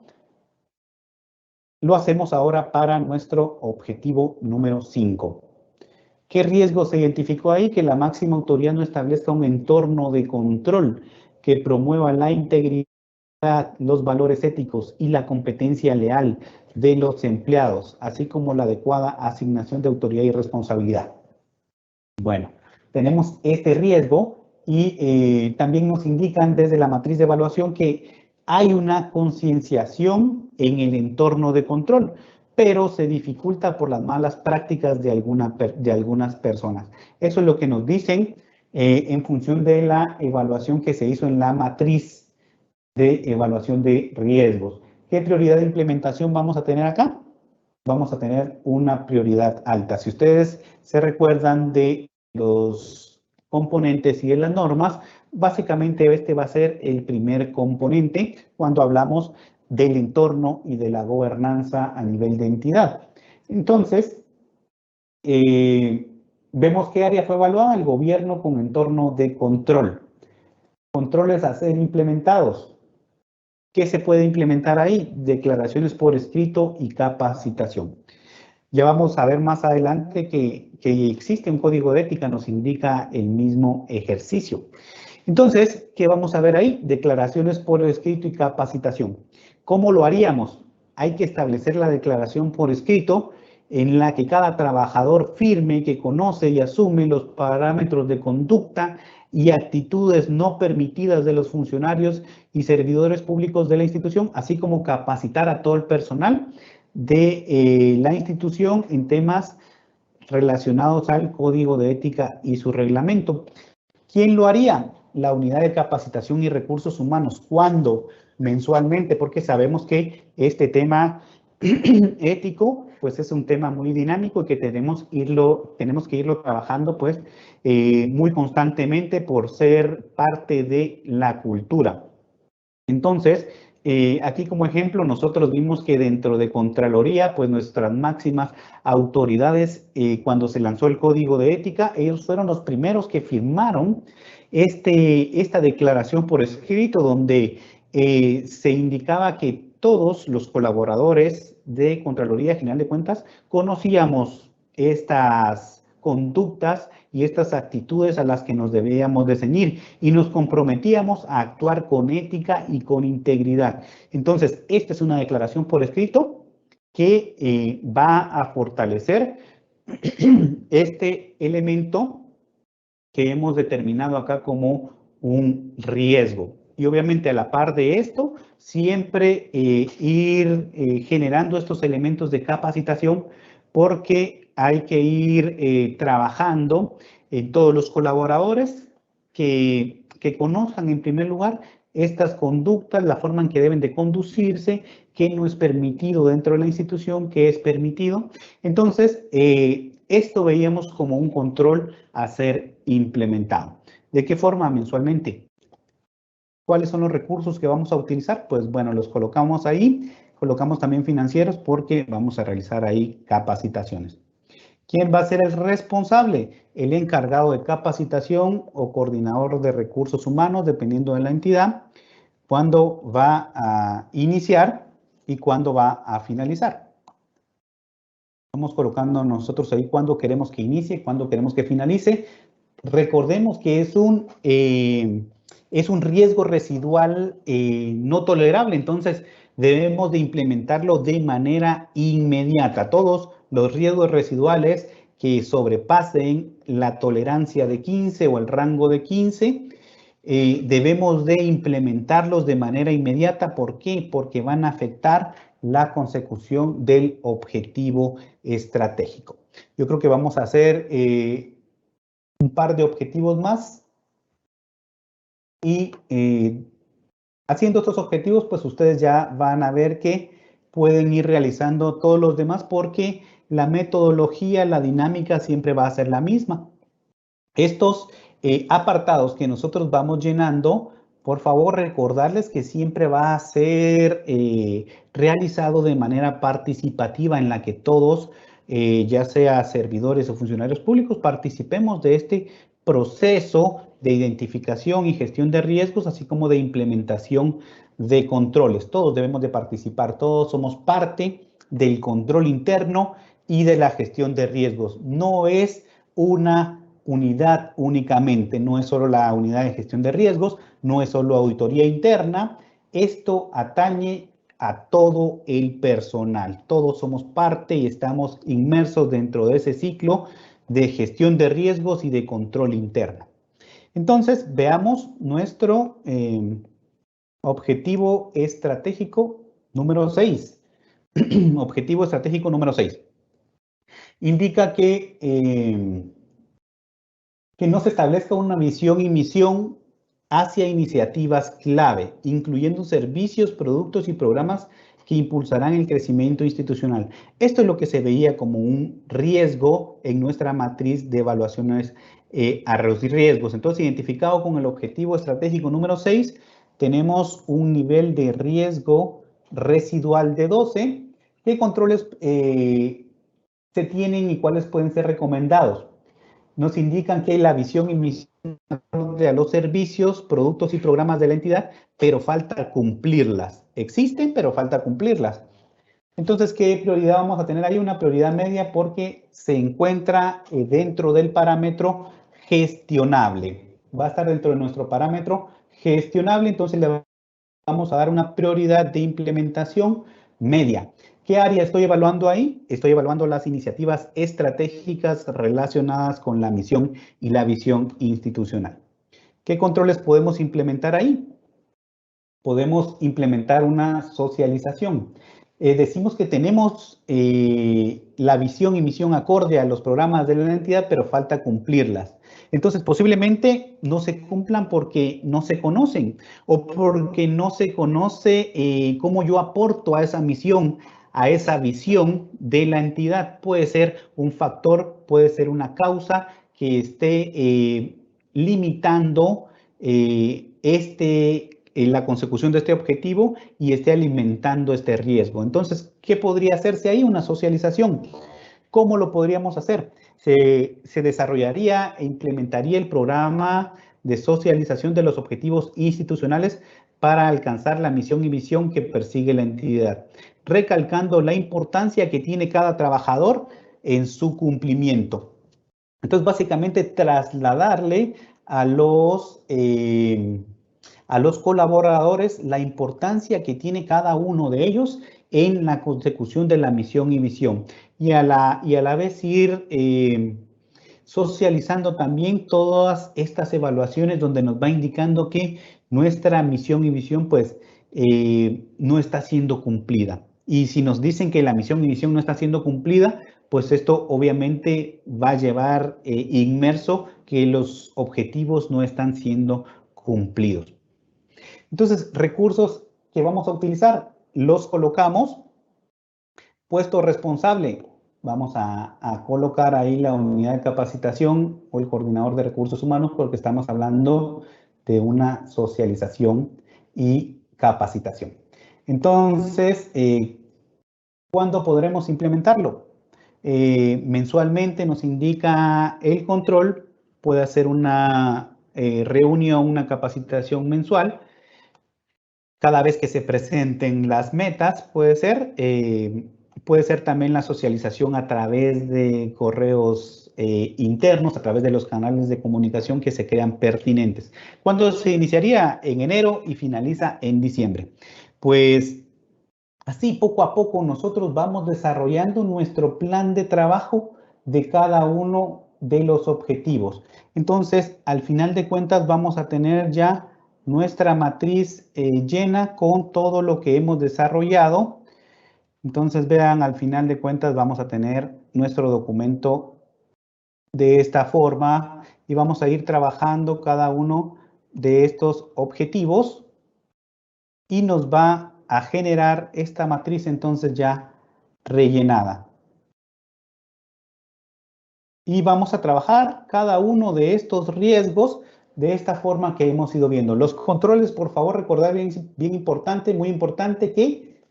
Lo hacemos ahora para nuestro objetivo número 5. ¿Qué riesgo se identificó ahí? Que la máxima autoridad no establezca un entorno de control que promueva la integridad, los valores éticos y la competencia leal de los empleados, así como la adecuada asignación de autoridad y responsabilidad. Bueno, tenemos este riesgo y también nos indican desde la matriz de evaluación que hay una concienciación en el entorno de control, pero se dificulta por las malas prácticas de algunas personas. Eso es lo que nos dicen en función de la evaluación que se hizo en la matriz de evaluación de riesgos. ¿Qué prioridad de implementación vamos a tener acá? Vamos a tener una prioridad alta. Si ustedes se recuerdan de los componentes y de las normas, básicamente este va a ser el primer componente cuando hablamos del entorno y de la gobernanza a nivel de entidad. Entonces, vemos qué área fue evaluada, el gobierno con entorno de control. Controles a ser implementados. ¿Qué se puede implementar ahí? Declaraciones por escrito y capacitación. Ya vamos a ver más adelante que existe un código de ética, nos indica el mismo ejercicio. Entonces, ¿qué vamos a ver ahí? Declaraciones por escrito y capacitación. ¿Cómo lo haríamos? Hay que establecer la declaración por escrito en la que cada trabajador firme que conoce y asume los parámetros de conducta y actitudes no permitidas de los funcionarios y servidores públicos de la institución, así como capacitar a todo el personal de la institución en temas relacionados al código de ética y su reglamento. ¿Quién lo haría? La unidad de capacitación y recursos humanos. ¿Cuándo? Mensualmente, porque sabemos que este tema ético pues es un tema muy dinámico y que tenemos que irlo trabajando pues muy constantemente por ser parte de la cultura. Entonces, aquí como ejemplo, nosotros vimos que dentro de Contraloría, pues nuestras máximas autoridades, cuando se lanzó el Código de Ética, ellos fueron los primeros que firmaron esta declaración por escrito, donde se indicaba que todos los colaboradores de Contraloría General de Cuentas conocíamos estas conductas y estas actitudes a las que nos debíamos de ceñir y nos comprometíamos a actuar con ética y con integridad. Entonces, esta es una declaración por escrito que va a fortalecer este elemento que hemos determinado acá como un riesgo. Y obviamente a la par de esto, siempre ir generando estos elementos de capacitación porque hay que ir trabajando en todos los colaboradores que conozcan en primer lugar estas conductas, la forma en que deben de conducirse, qué no es permitido dentro de la institución, qué es permitido. Entonces, esto veíamos como un control a ser implementado. ¿De qué forma? Mensualmente. ¿Cuáles son los recursos que vamos a utilizar? Pues bueno, los colocamos ahí, colocamos también financieros porque vamos a realizar ahí capacitaciones. ¿Quién va a ser el responsable? El encargado de capacitación o coordinador de recursos humanos, dependiendo de la entidad, cuándo va a iniciar y cuándo va a finalizar. Estamos colocando nosotros ahí cuándo queremos que inicie, cuándo queremos que finalice. Recordemos que es un riesgo residual no tolerable, entonces debemos de implementarlo de manera inmediata. Todos los riesgos residuales que sobrepasen la tolerancia de 15 o el rango de 15, debemos de implementarlos de manera inmediata. ¿Por qué? Porque van a afectar la consecución del objetivo estratégico. Yo creo que vamos a hacer un par de objetivos más y haciendo estos objetivos, pues ustedes ya van a ver que pueden ir realizando todos los demás porque la metodología, la dinámica siempre va a ser la misma. Estos apartados que nosotros vamos llenando, por favor recordarles que siempre va a ser realizado de manera participativa en la que todos, ya sea servidores o funcionarios públicos, participemos de este proceso de identificación y gestión de riesgos, así como de implementación de controles. Todos debemos de participar, todos somos parte del control interno y de la gestión de riesgos. No es una unidad únicamente, no es solo la unidad de gestión de riesgos, no es solo auditoría interna, esto atañe a todo el personal. Todos somos parte y estamos inmersos dentro de ese ciclo de gestión de riesgos y de control interno. Entonces, veamos nuestro objetivo estratégico número 6. Objetivo estratégico número 6. Indica que no se establezca una visión y misión hacia iniciativas clave, incluyendo servicios, productos y programas que impulsarán el crecimiento institucional. Esto es lo que se veía como un riesgo en nuestra matriz de evaluaciones a reducir riesgos. Entonces, identificado con el objetivo estratégico número 6, tenemos un nivel de riesgo residual de 12. ¿Qué controles se tienen y cuáles pueden ser recomendados? Nos indican que la visión y misión de los servicios, productos y programas de la entidad, pero falta cumplirlas. Existen, pero falta cumplirlas. Entonces, ¿qué prioridad vamos a tener ahí? Una prioridad media porque se encuentra dentro del parámetro gestionable. Va a estar dentro de nuestro parámetro gestionable, entonces le vamos a dar una prioridad de implementación media. ¿Qué área estoy evaluando ahí? Estoy evaluando las iniciativas estratégicas relacionadas con la misión y la visión institucional. ¿Qué controles podemos implementar ahí? Podemos implementar una socialización. Decimos que tenemos la visión y misión acorde a los programas de la entidad, pero falta cumplirlas. Entonces, posiblemente no se cumplan porque no se conocen o porque no se conoce cómo yo aporto a esa misión, a esa visión de la entidad. Puede ser un factor, puede ser una causa que esté limitando la consecución de este objetivo y esté alimentando este riesgo. Entonces, ¿qué podría hacerse ahí? Una socialización. ¿Cómo lo podríamos hacer? Se desarrollaría e implementaría el programa de socialización de los objetivos institucionales para alcanzar la misión y visión que persigue la entidad, recalcando la importancia que tiene cada trabajador en su cumplimiento. Entonces, básicamente, trasladarle a los colaboradores la importancia que tiene cada uno de ellos en la consecución de la misión y visión. Y a la vez ir socializando también todas estas evaluaciones donde nos va indicando que nuestra misión y visión pues no está siendo cumplida. Y si nos dicen que la misión y visión no está siendo cumplida, pues esto obviamente va a llevar inmerso que los objetivos no están siendo cumplidos. Entonces, recursos que vamos a utilizar, los colocamos. Puesto responsable, vamos a colocar ahí la unidad de capacitación o el coordinador de recursos humanos porque estamos hablando de una socialización y capacitación. Entonces, ¿cuándo podremos implementarlo? Mensualmente nos indica el control, puede hacer una reunión, una capacitación mensual. Cada vez que se presenten las metas, puede ser también la socialización a través de correos internos, a través de los canales de comunicación que se crean pertinentes. ¿Cuándo se iniciaría? En enero y finaliza en diciembre. Pues así, poco a poco, nosotros vamos desarrollando nuestro plan de trabajo de cada uno de los objetivos. Entonces, al final de cuentas, vamos a tener ya nuestra matriz llena con todo lo que hemos desarrollado. Entonces, vean, al final de cuentas, vamos a tener nuestro documento de esta forma y vamos a ir trabajando cada uno de estos objetivos y nos va a generar esta matriz entonces ya rellenada. Y vamos a trabajar cada uno de estos riesgos de esta forma que hemos ido viendo. Los controles, por favor, recordar bien importante, muy importante, que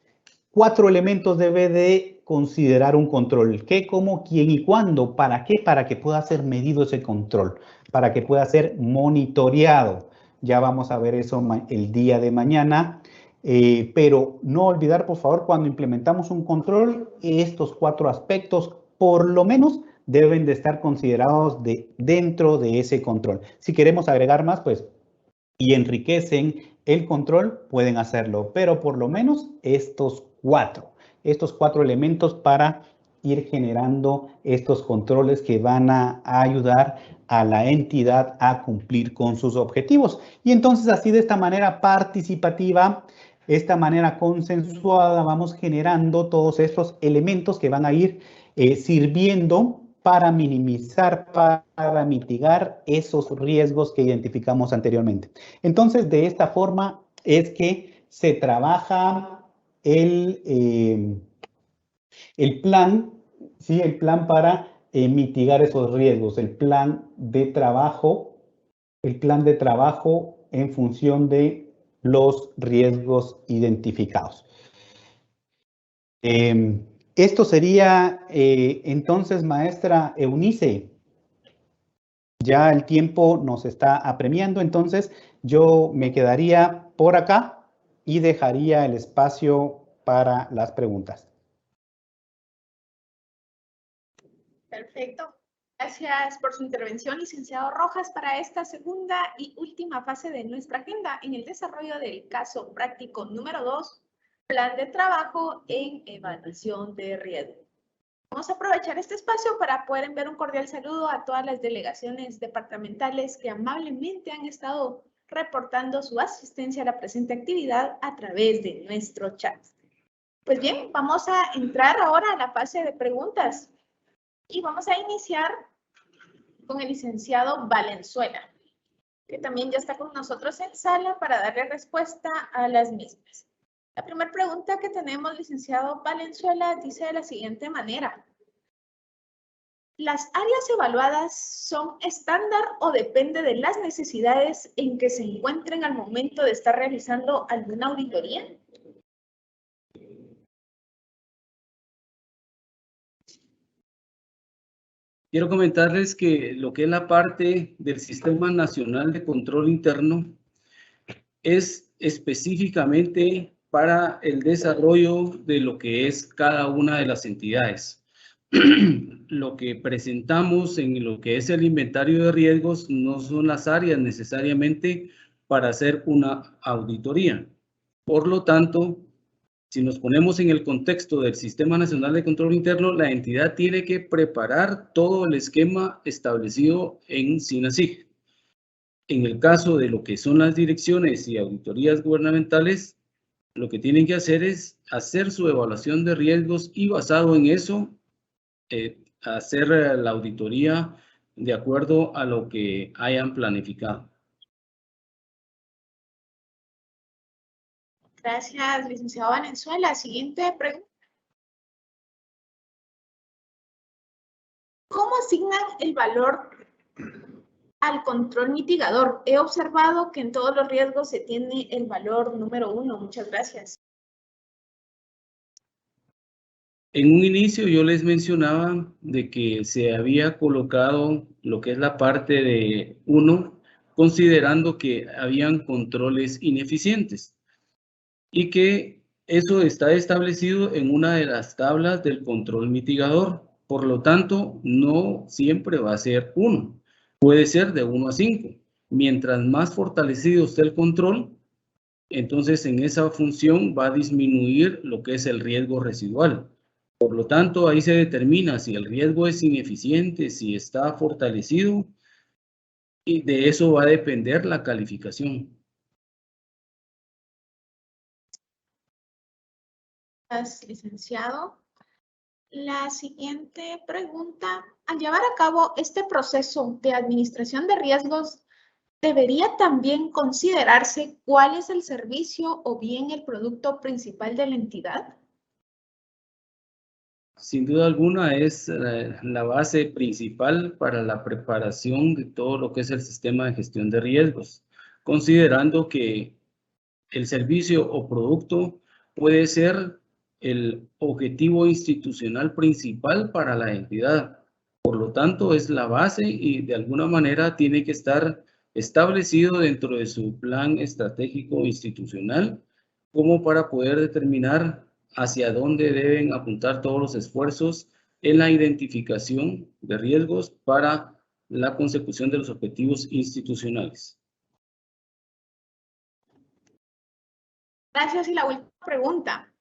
4 elementos debe de considerar un control. ¿Qué, cómo, quién y cuándo? ¿Para qué? Para que pueda ser medido ese control, para que pueda ser monitoreado. Ya vamos a ver eso el día de mañana. Pero no olvidar, por favor, cuando implementamos un control, estos 4 aspectos, por lo menos, deben de estar considerados dentro de ese control. Si queremos agregar más, pues, y enriquecen el control, pueden hacerlo, pero por lo menos estos 4 elementos para ir generando estos controles que van a ayudar a la entidad a cumplir con sus objetivos. Y entonces así de esta manera participativa, esta manera consensuada, vamos generando todos estos elementos que van a ir sirviendo para minimizar, para mitigar esos riesgos que identificamos anteriormente. Entonces, de esta forma es que se trabaja el plan, ¿sí? El plan para mitigar esos riesgos, el plan de trabajo en función de los riesgos identificados. Esto sería entonces, maestra Eunice. Ya el tiempo nos está apremiando, entonces yo me quedaría por acá y dejaría el espacio para las preguntas. Perfecto. Gracias por su intervención, licenciado Rojas, para esta segunda y última fase de nuestra agenda en el desarrollo del caso práctico número 2, plan de trabajo en evaluación de riesgo. Vamos a aprovechar este espacio para poder enviar un cordial saludo a todas las delegaciones departamentales que amablemente han estado reportando su asistencia a la presente actividad a través de nuestro chat. Pues bien, vamos a entrar ahora a la fase de preguntas y vamos a iniciar con el licenciado Valenzuela, que también ya está con nosotros en sala para darle respuesta a las mismas. La primera pregunta que tenemos, licenciado Valenzuela, dice de la siguiente manera. ¿Las áreas evaluadas son estándar o depende de las necesidades en que se encuentren al momento de estar realizando alguna auditoría? Quiero comentarles que lo que es la parte del Sistema Nacional de Control Interno es específicamente para el desarrollo de lo que es cada una de las entidades. Lo que presentamos en lo que es el inventario de riesgos no son las áreas necesariamente para hacer una auditoría. Por lo tanto, si nos ponemos en el contexto del Sistema Nacional de Control Interno, la entidad tiene que preparar todo el esquema establecido en SINASIG. En el caso de lo que son las direcciones y auditorías gubernamentales, lo que tienen que hacer es hacer su evaluación de riesgos y basado en eso, hacer la auditoría de acuerdo a lo que hayan planificado. Gracias, licenciado Valenzuela. Siguiente pregunta. asignan el valor al control mitigador? He observado que en todos los riesgos se tiene el valor número 1. Muchas gracias. En un inicio yo les mencionaba de que se había colocado lo que es la parte de 1, considerando que habían controles ineficientes y que eso está establecido en una de las tablas del control mitigador. Por lo tanto, no siempre va a ser 1. Puede ser de 1 a 5. Mientras más fortalecido esté el control, entonces en esa función va a disminuir lo que es el riesgo residual. Por lo tanto, ahí se determina si el riesgo es ineficiente, si está fortalecido, y de eso va a depender la calificación. Gracias, licenciado. La siguiente pregunta: al llevar a cabo este proceso de administración de riesgos, ¿debería también considerarse cuál es el servicio o bien el producto principal de la entidad? Sin duda alguna es la base principal para la preparación de todo lo que es el sistema de gestión de riesgos, considerando que el servicio o producto puede ser el objetivo institucional principal para la entidad. Por lo tanto, es la base y de alguna manera tiene que estar establecido dentro de su plan estratégico institucional como para poder determinar hacia dónde deben apuntar todos los esfuerzos en la identificación de riesgos para la consecución de los objetivos institucionales. Gracias. Y la última pregunta: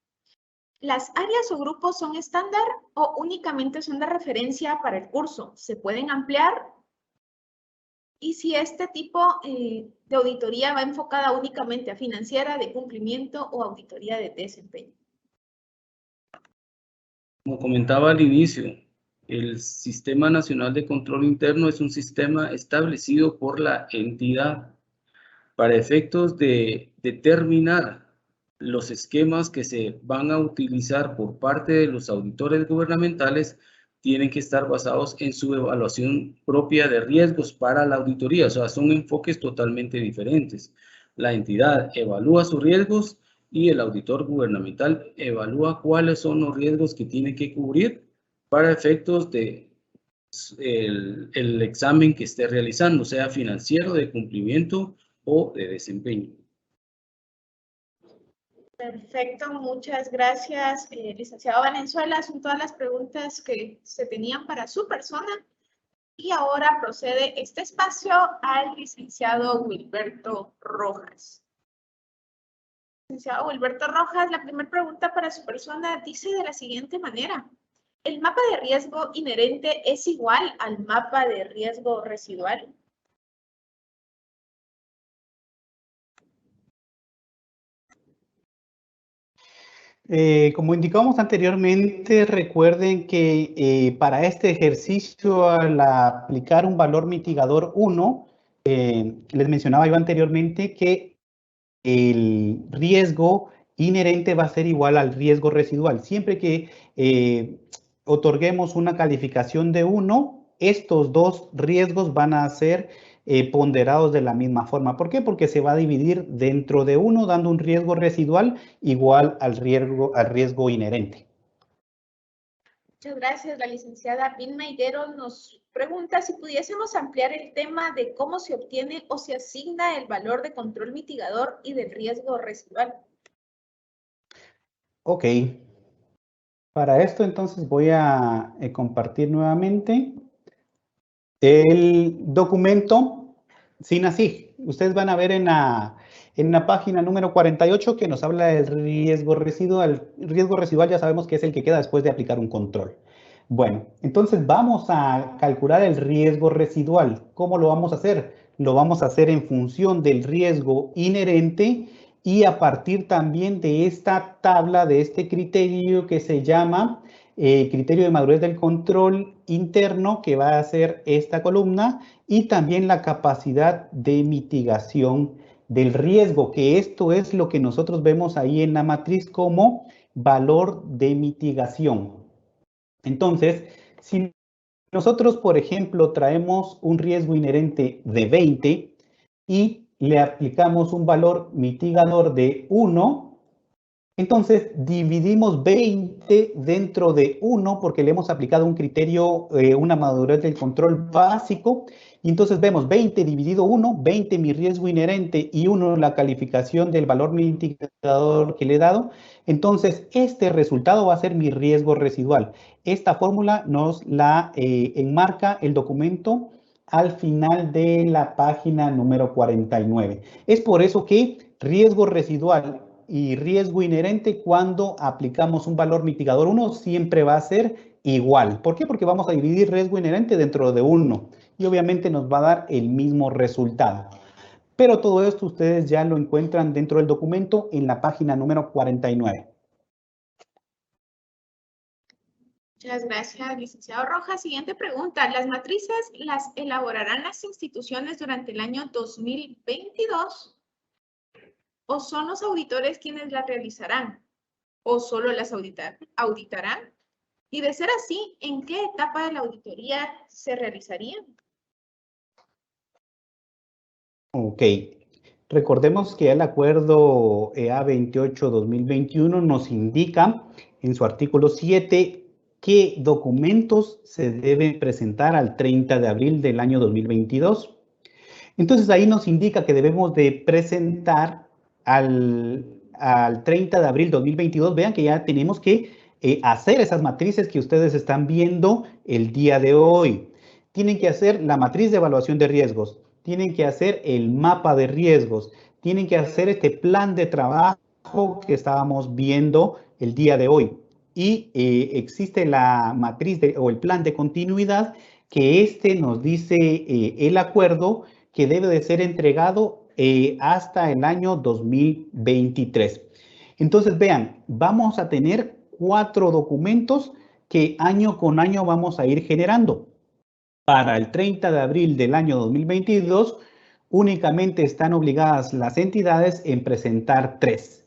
¿las áreas o grupos son estándar o únicamente son de referencia para el curso? ¿Se pueden ampliar? Y si este tipo de auditoría va enfocada únicamente a financiera, de cumplimiento o auditoría de desempeño. Como comentaba al inicio, el Sistema Nacional de Control Interno es un sistema establecido por la entidad para efectos de determinar los esquemas que se van a utilizar por parte de los auditores gubernamentales. Tienen que estar basados en su evaluación propia de riesgos para la auditoría. O sea, son enfoques totalmente diferentes. La entidad evalúa sus riesgos y el auditor gubernamental evalúa cuáles son los riesgos que tiene que cubrir para efectos de el examen que esté realizando, sea financiero, de cumplimiento o de desempeño. Perfecto, muchas gracias, licenciado Valenzuela. Son todas las preguntas que se tenían para su persona. Y ahora procede este espacio al licenciado Wilberto Rojas. Licenciado Wilberto Rojas, la primera pregunta para su persona dice de la siguiente manera: ¿el mapa de riesgo inherente es igual al mapa de riesgo residual? Como indicamos anteriormente, recuerden que para este ejercicio, al aplicar un valor mitigador 1, les mencionaba yo anteriormente que el riesgo inherente va a ser igual al riesgo residual. Siempre que otorguemos una calificación de 1, estos dos riesgos van a ser ponderados de la misma forma. ¿Por qué? Porque se va a dividir dentro de 1, dando un riesgo residual igual al riesgo inherente. Muchas gracias. La licenciada Vilma Higuero nos pregunta si pudiésemos ampliar el tema de cómo se obtiene o se asigna el valor de control mitigador y del riesgo residual. Ok. Para esto entonces voy a compartir nuevamente el documento SINASIG. Ustedes van a ver en la página número 48 que nos habla del riesgo residual. El riesgo residual ya sabemos que es el que queda después de aplicar un control. Bueno, entonces vamos a calcular el riesgo residual. ¿Cómo lo vamos a hacer? Lo vamos a hacer en función del riesgo inherente y a partir también de esta tabla, de este criterio que se llama criterio de madurez del control interno, que va a ser esta columna, y también la capacidad de mitigación del riesgo, que esto es lo que nosotros vemos ahí en la matriz como valor de mitigación. Entonces, si nosotros, por ejemplo, traemos un riesgo inherente de 20 y le aplicamos un valor mitigador de 1, entonces dividimos 20 dentro de 1 porque le hemos aplicado un criterio, una madurez del control básico. Y entonces vemos 20 dividido 1, 20 mi riesgo inherente y 1 la calificación del valor mitigador que le he dado. Entonces este resultado va a ser mi riesgo residual. Esta fórmula nos la enmarca el documento al final de la página número 49. Es por eso que riesgo residual y riesgo inherente, cuando aplicamos un valor mitigador 1, siempre va a ser igual. ¿Por qué? Porque vamos a dividir riesgo inherente dentro de 1 y obviamente nos va a dar el mismo resultado. Pero todo esto ustedes ya lo encuentran dentro del documento en la página número 49. Muchas gracias, licenciado Rojas. Siguiente pregunta. ¿Las matrices las elaborarán las instituciones durante el año 2022? ¿O son los auditores quienes las realizarán? ¿O solo las auditarán? Y de ser así, ¿en qué etapa de la auditoría se realizarían? Ok. Recordemos que el acuerdo EA 28-2021 nos indica en su artículo 7 qué documentos se deben presentar al 30 de abril del año 2022. Entonces ahí nos indica que debemos de presentar al 30 de abril 2022. Vean que ya tenemos que hacer esas matrices que ustedes están viendo el día de hoy. Tienen que hacer la matriz de evaluación de riesgos, tienen que hacer el mapa de riesgos, tienen que hacer este plan de trabajo que estábamos viendo el día de hoy. Y existe la matriz o el plan de continuidad que nos dice el acuerdo que debe de ser entregado hasta el año 2023. Entonces, vean, vamos a tener 4 documentos que año con año vamos a ir generando. Para el 30 de abril del año 2022, únicamente están obligadas las entidades en presentar 3.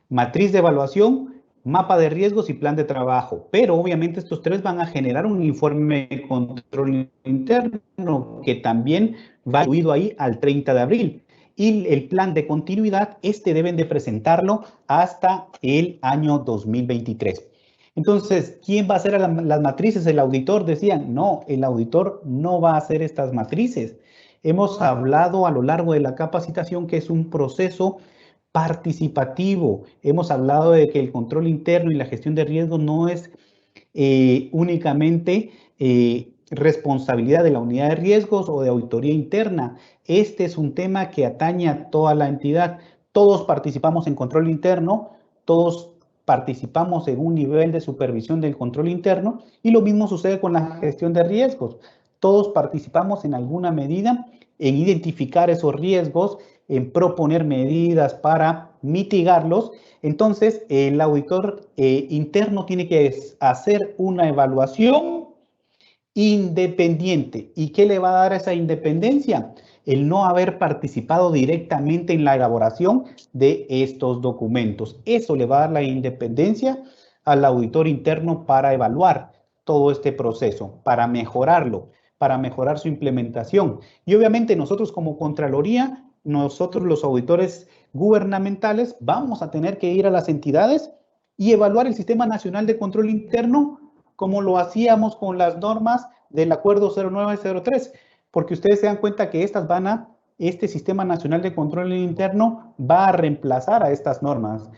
Matriz de evaluación, mapa de riesgos y plan de trabajo. Pero obviamente estos 3 van a generar un informe de control interno que también va incluido ahí al 30 de abril. Y el plan de continuidad, deben de presentarlo hasta el año 2023. Entonces, ¿quién va a hacer las matrices? ¿El auditor? Decían, no, el auditor no va a hacer estas matrices. Hemos hablado a lo largo de la capacitación que es un proceso participativo. Hemos hablado de que el control interno y la gestión de riesgos no es únicamente responsabilidad de la unidad de riesgos o de auditoría interna. Este es un tema que atañe a toda la entidad. Todos participamos en control interno, todos participamos en un nivel de supervisión del control interno y lo mismo sucede con la gestión de riesgos. Todos participamos en alguna medida en identificar esos riesgos, en proponer medidas para mitigarlos. Entonces, el auditor interno tiene que hacer una evaluación independiente. ¿Y qué le va a dar esa independencia? El no haber participado directamente en la elaboración de estos documentos. Eso le va a dar la independencia al auditor interno para evaluar todo este proceso, para mejorarlo, para mejorar su implementación. Y obviamente nosotros como Contraloría, nosotros los auditores gubernamentales, vamos a tener que ir a las entidades y evaluar el Sistema Nacional de Control Interno como lo hacíamos con las normas del Acuerdo 0903, porque ustedes se dan cuenta que este Sistema Nacional de Control Interno va a reemplazar a estas normas.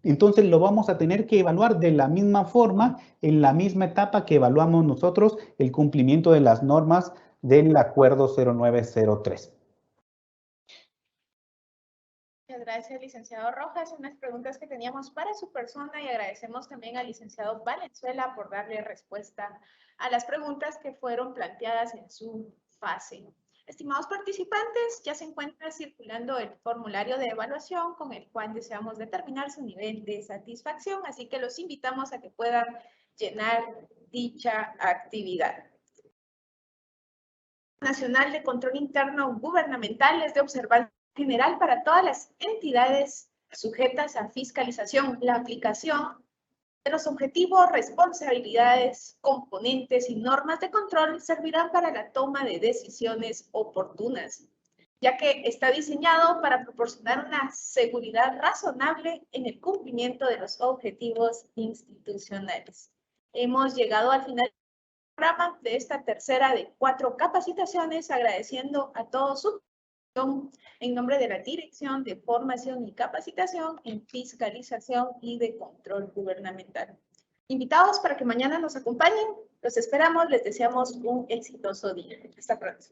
Entonces lo vamos a tener que evaluar de la misma forma, en la misma etapa que evaluamos nosotros el cumplimiento de las normas del Acuerdo 0903. Muchas gracias, licenciado Rojas. Unas preguntas que teníamos para su persona y agradecemos también al licenciado Valenzuela por darle respuesta a las preguntas que fueron planteadas en su fase. Estimados participantes, ya se encuentra circulando el formulario de evaluación con el cual deseamos determinar su nivel de satisfacción, así que los invitamos a que puedan llenar dicha actividad. Nacional de Control Interno Gubernamental es de observancia general para todas las entidades sujetas a fiscalización. La aplicación Los objetivos, responsabilidades, componentes y normas de control servirán para la toma de decisiones oportunas, ya que está diseñado para proporcionar una seguridad razonable en el cumplimiento de los objetivos institucionales. Hemos llegado al final del programa de esta tercera de 4 capacitaciones, agradeciendo a todos su en nombre de la Dirección de Formación y Capacitación en Fiscalización y de Control Gubernamental. Invitados para que mañana nos acompañen, los esperamos, les deseamos un exitoso día. Hasta pronto.